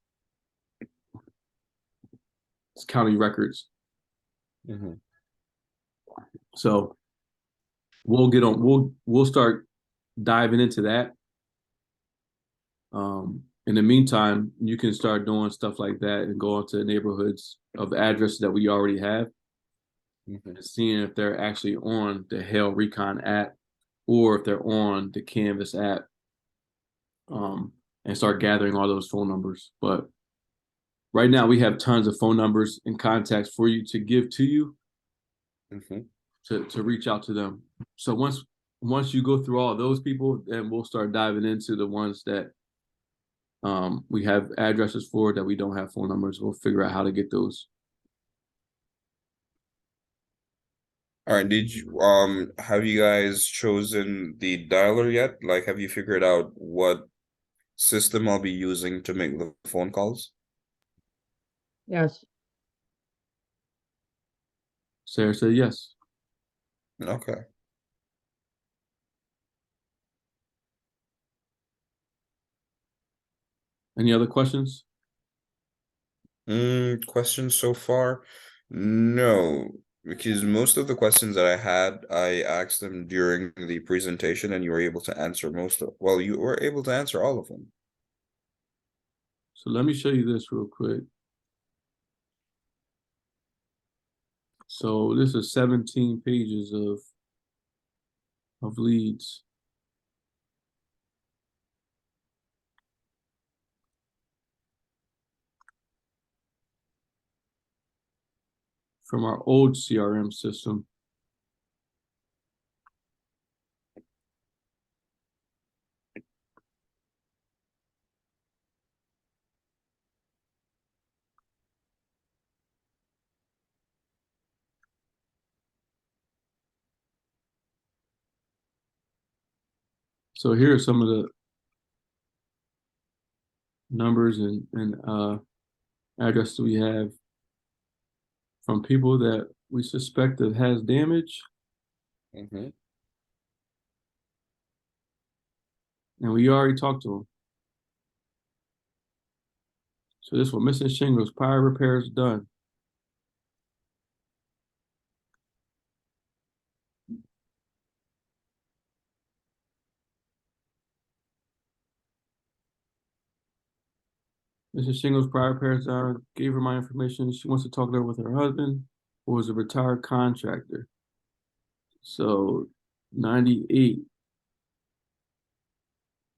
It's county records. Mhm. So we'll start diving into that. In the meantime, you can start doing stuff like that and go into neighborhoods of addresses that we already have Mhm. and seeing if they're actually on the Hail Recon app or if they're on the Canvas app, and start gathering all those phone numbers. But right now, we have tons of phone numbers and contacts for you to give to you Mhm. to reach out to them. So once you go through all of those people, then we'll start diving into the ones that we have addresses for that we don't have phone numbers. We'll figure out how to get those. All right, have you guys chosen the dialer yet? Like, have you figured out what system I'll be using to make the phone calls? Yes. Sarah said yes. Okay. Any other questions? Questions so far? No, because most of the questions that I had, I asked them during the presentation, and you were able to answer well, you were able to answer all of them. So let me show you this real quick. So this is 17 pages of leads. From our old CRM system. So here are some of the numbers and addresses we have from people that we suspect that has damage, Mm-hmm. and we already talked to them. So this one, missing shingles, power repairs done. Mrs. Shingles prior parents gave her my information. She wants to talk it over with her husband, who is a retired contractor. So 98.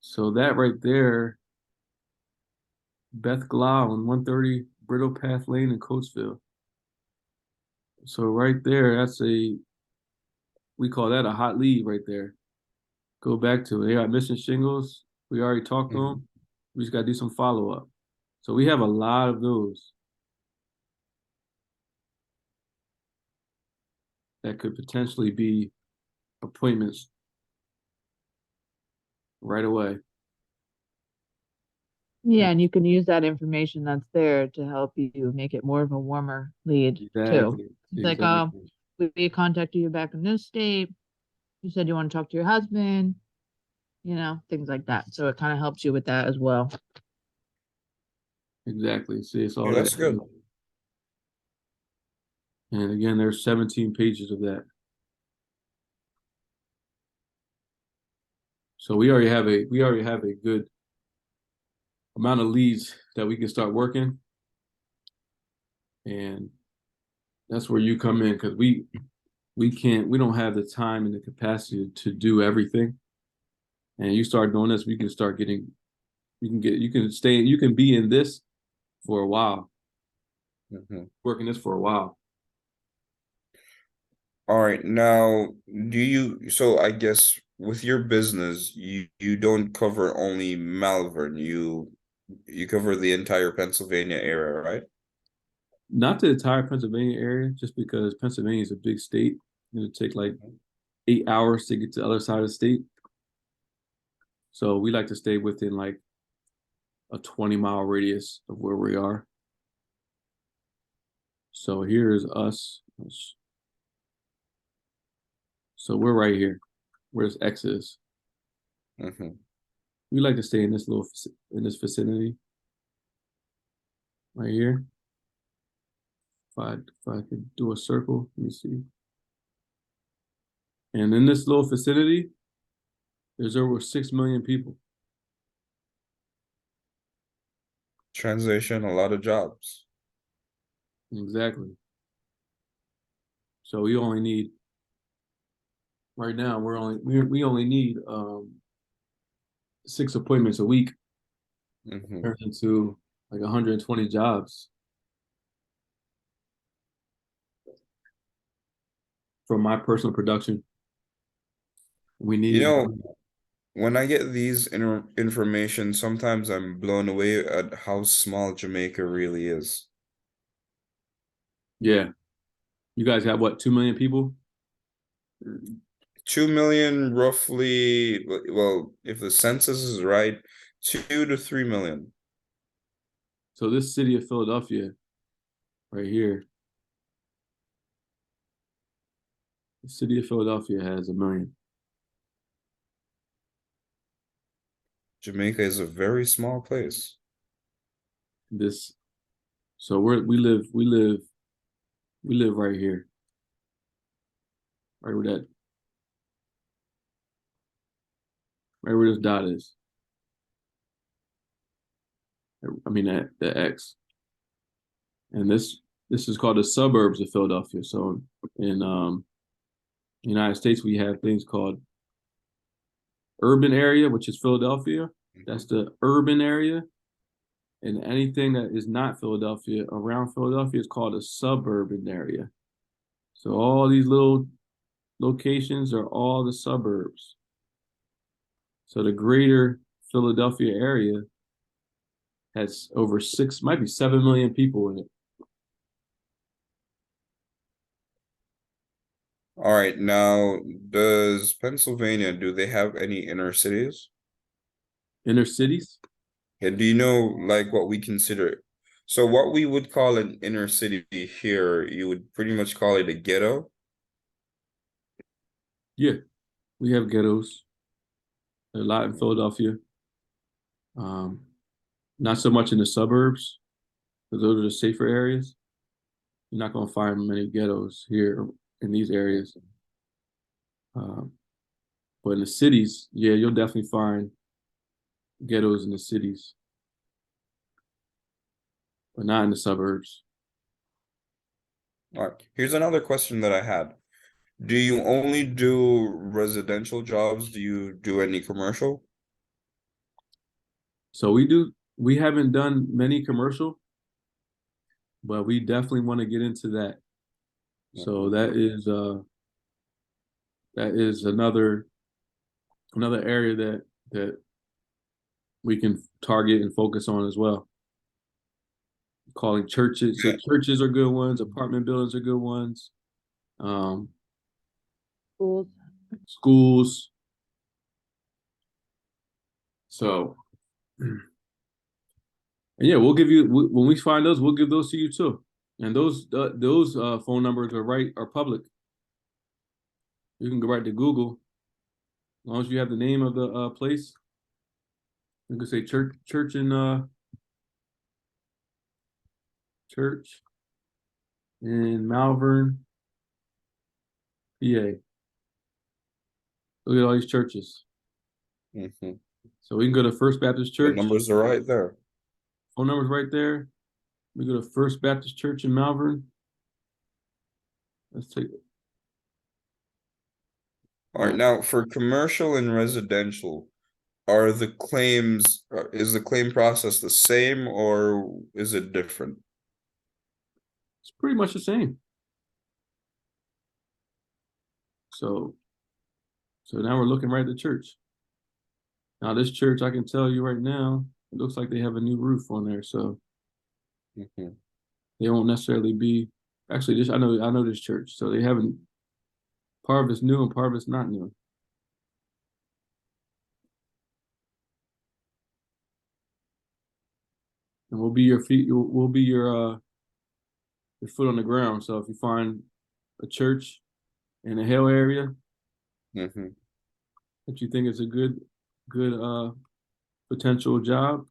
So that right there, Beth Glau on 130 Brittle Path Lane in Coatesville. So right there, we call that a hot lead right there. Go back to it. They got missing shingles. We already talked to Mhm. them. We just got to do some follow up. So we have a lot of those that could potentially be appointments right away. Yeah, and you can use that information that's there to help you make it more of a warmer lead too. Exactly. It's like, oh, Exactly. we contacted you back in this state. You said you want to talk to your husband, things like that. So it kind of helps you with that as well. Exactly. See, it's all Yeah, that's that. good. And again, there's 17 pages of that. So we already have a good amount of leads that we can start working. And that's where you come in because we don't have the time and the capacity to do everything. And you start doing this, we can start getting you can be in this for a while, Mhm. working this for a while. All right, now so I guess with your business, you don't cover only Malvern, you cover the entire Pennsylvania area, right? Not the entire Pennsylvania area, just because Pennsylvania is a big state. It'll take like 8 hours to get to the other side of the state. So we like to stay within like a 20-mile radius of where we are. So here's us. So we're right here. Where's X is. Mhm. We like to stay in in this vicinity right here. If I could do a circle, let me see. And in this little vicinity, there's over 6 million people. Translation, a lot of jobs. Exactly. So we only need right now we only need 6 appointments a week, Mhm. turns into like 120 jobs from my personal production. We You need know, when I get these information, sometimes I'm blown away at how small Jamaica really is. yeah. You guys have what, 2 million people? 2 million roughly, well, if the census is right, 2 to 3 million. So this city of Philadelphia right here, the city of Philadelphia has 1 million. Jamaica is a very small place. This so we live right here. Right where that right where this dot is. I mean that the X. And this is called the suburbs of Philadelphia. So in the United States we have things called urban area, which is Philadelphia. That's the urban area. And anything that is not Philadelphia around Philadelphia is called a suburban area. So all these little locations are all the suburbs. So the greater Philadelphia area has over might be 7 million people in it. All right, now does Pennsylvania, do they have any inner cities? Inner cities? And do you know like what we consider? So what we would call an inner city here, you would pretty much call it a ghetto. Yeah, we have ghettos. A lot in Philadelphia. Um, Not so much in the suburbs, because those are the safer areas. You're not going to find many ghettos here in these areas. Um, but in the cities, yeah, you'll definitely find ghettos in the cities, but not in the suburbs. All right, here's another question that I had. Do you only do residential jobs? Do you do any commercial? So we haven't done many commercial, but we definitely want to get into that. So that is another area that we can target and focus on as well. Calling churches. So churches are good ones, apartment buildings are good ones. Schools. Schools. So and yeah, we'll give you when we find those, we'll give those to you too. And those phone numbers are public. You can go right to Google. As long as you have the name of the place, you can say church in Malvern, PA. Look at all these churches. Mhm. So we can go to First Baptist The Church. numbers are right there. Phone number's right there. We go to First Baptist Church in Malvern. Let's take it. All right, now for commercial and residential, is the claim process the same or is it different? It's pretty much the same. So now we're looking right at the church. Now this church, I can tell you right now, it looks like they have a new roof on there, so Mhm. they won't necessarily be. Actually, I know this church, so they haven't. Part of it's new and part of it's not new. And we'll be your feet. We'll be your foot on the ground. So if you find a church in a Hale area Mhm. that you think is a good potential job,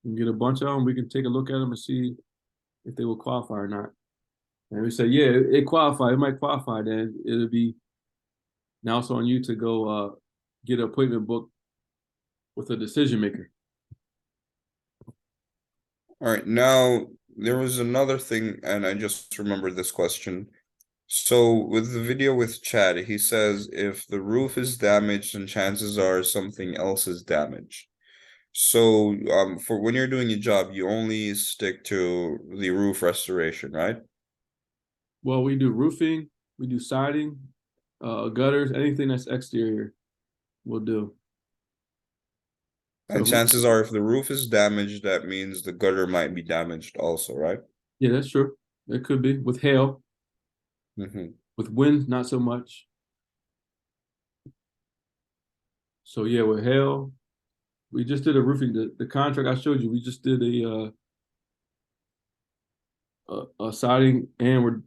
you can get a bunch of them. We can take a look at them and see if they will qualify or not. And we say, yeah, it qualify. It might qualify. Then it'll be now it's on you to go get an appointment book with a decision maker. All right, now there was another thing, and I just remembered this question. So with the video with Chad, he says if the roof is damaged, then chances are something else is damaged. So for when you're doing a job, you only stick to the roof restoration, right? Well, we do roofing, we do siding, gutters, anything that's exterior, we'll do. And So chances are if the roof is damaged, that means the gutter might be damaged also, right? yeah, that's true. It could be with hail, Mm-hmm. with wind, not so much. So yeah, with hail, we just did a roofing. The contract I showed you, we just did a siding, and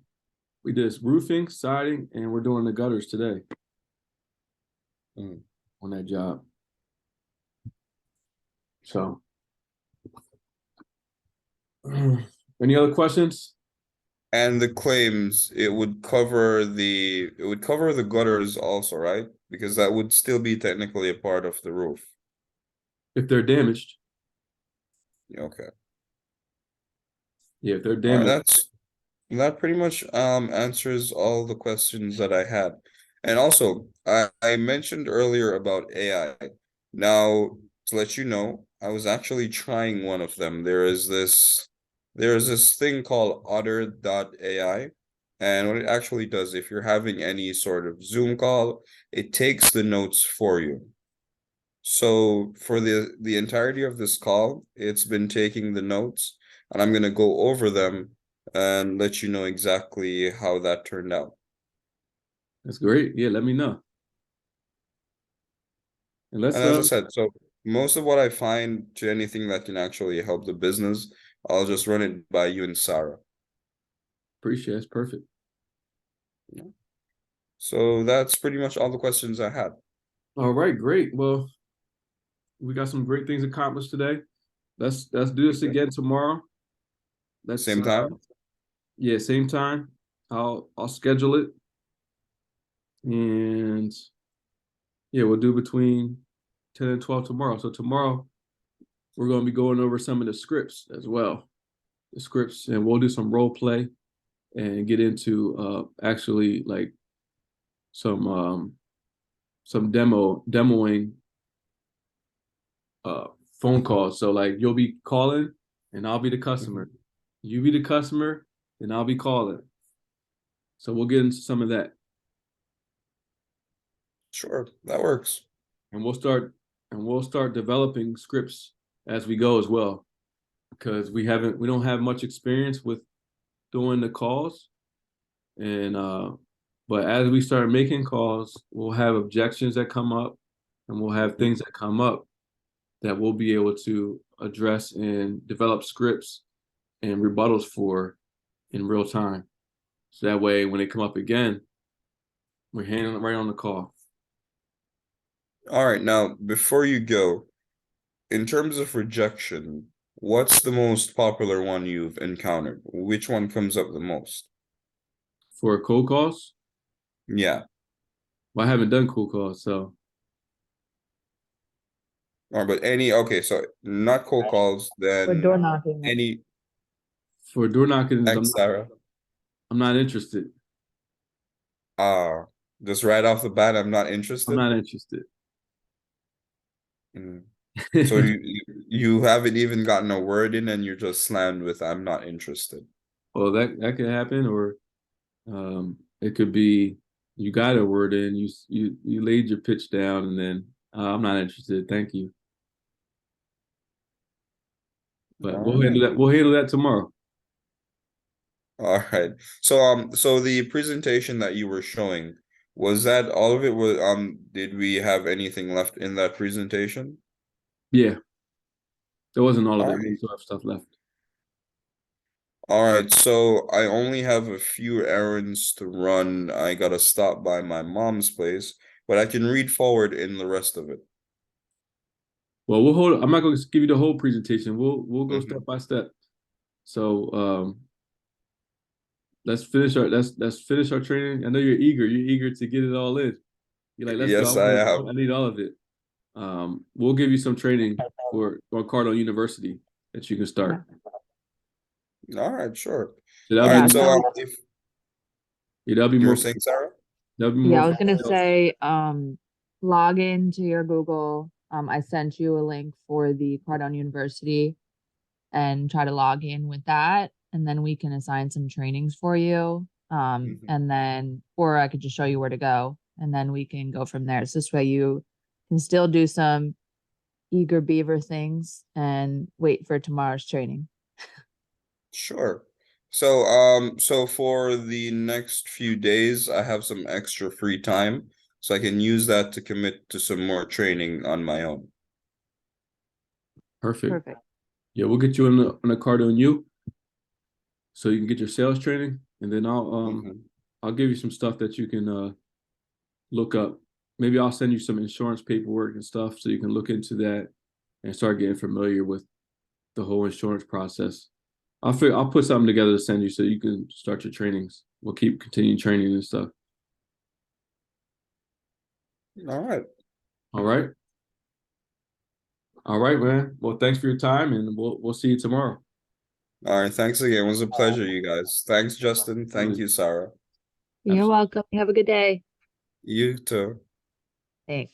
we did roofing, siding, and we're doing the gutters today on that job. So, any other questions? And the claims, it would cover the gutters also, right? Because that would still be technically a part of the roof. If they're damaged, Okay. yeah, if they're All right, damaged, that pretty much answers all the questions that I had. And also, I mentioned earlier about AI. Now, to let you know, I was actually trying one of them. There is this thing called Otter.ai. And what it actually does, if you're having any sort of Zoom call, it takes the notes for you. So for the entirety of this call, it's been taking the notes, and I'm gonna go over them and let you know exactly how that turned out. that's great. Yeah, let me know. And let's And as I said, so most of what I find to anything that can actually help the business, I'll just run it by you and Sarah. appreciate it. It's perfect. So that's pretty much all the questions I had. All right, great. Well, we got some great things accomplished today. Let's do this again tomorrow. Let's Same time? yeah, same time. I'll schedule it. And yeah, we'll do between 10 and 12 tomorrow. So tomorrow we're going to be going over some of the scripts as well. The scripts, and we'll do some role play and get into actually like some demoing phone calls. So like you'll be calling and I'll be the customer. You be the customer then I'll be calling. So we'll get into some of that. Sure, that works. And we'll start developing scripts as we go as well. Because we don't have much experience with doing the calls. And but as we start making calls, we'll have objections that come up and we'll have things that come up that we'll be able to address and develop scripts and rebuttals for in real time. So that way when they come up again, we're handling it right on the call. All right, now before you go, in terms of rejection, what's the most popular one you've encountered? Which one comes up the most? For cold calls, Yeah. well, I haven't done cold calls, so Or but okay, so not cold calls, For then door knocking. any for door knocking, thanks, Sarah. I'm not interested. Just right off the bat, I'm not I'm interested. not interested. Mm. So you haven't even gotten a word in and you're just slammed with I'm not interested. Well, that could happen, or it could be you got a word in, you laid your pitch down, and then I'm not interested. Thank you. But we'll handle that. We'll handle that tomorrow. All right. So the presentation that you were showing, was that all of it? Was did we have anything left in that presentation? Yeah, there wasn't all of All it. right. We still have stuff left. All right, so I only have a few errands to run. I gotta stop by my mom's place, but I can read forward in the rest of it. Well, we'll hold. I'm not going to give you the whole presentation. We'll go Mhm. step by step. So let's finish our training. I know you're eager. You're eager to get it all in. You're like, let's Yes, go. I am. I need all of it. We'll give you some training for Cardinal University that you can start. All right, sure. So All that'll right, be, so Yeah. that'll be you more. were saying, Sarah? That'll be Yeah, more. I was gonna say, log into your Google. I sent you a link for the Cardone University and try to log in with that, and then we can assign some trainings for you. Mhm. And then, or I could just show you where to go, and then we can go from there. So this way you can still do some eager beaver things and wait for tomorrow's training. Sure. So so for the next few days, I have some extra free time, so I can use that to commit to some more training on my own. Perfect. Perfect. Yeah, we'll get you on the Cardone U, so you can get your sales training, and then Mhm. I'll give you some stuff that you can look up. Maybe I'll send you some insurance paperwork and stuff so you can look into that and start getting familiar with the whole insurance process. I'll put something together to send you so you can start your trainings. We'll keep continuing training and stuff. All right. All right. All right, man. Well, thanks for your time, and we'll see you tomorrow. All right, thanks again. It was a pleasure, you guys. Thanks, Justin. Thank you, Sarah. You're Absolutely. welcome. Have a good day. You too. Thanks.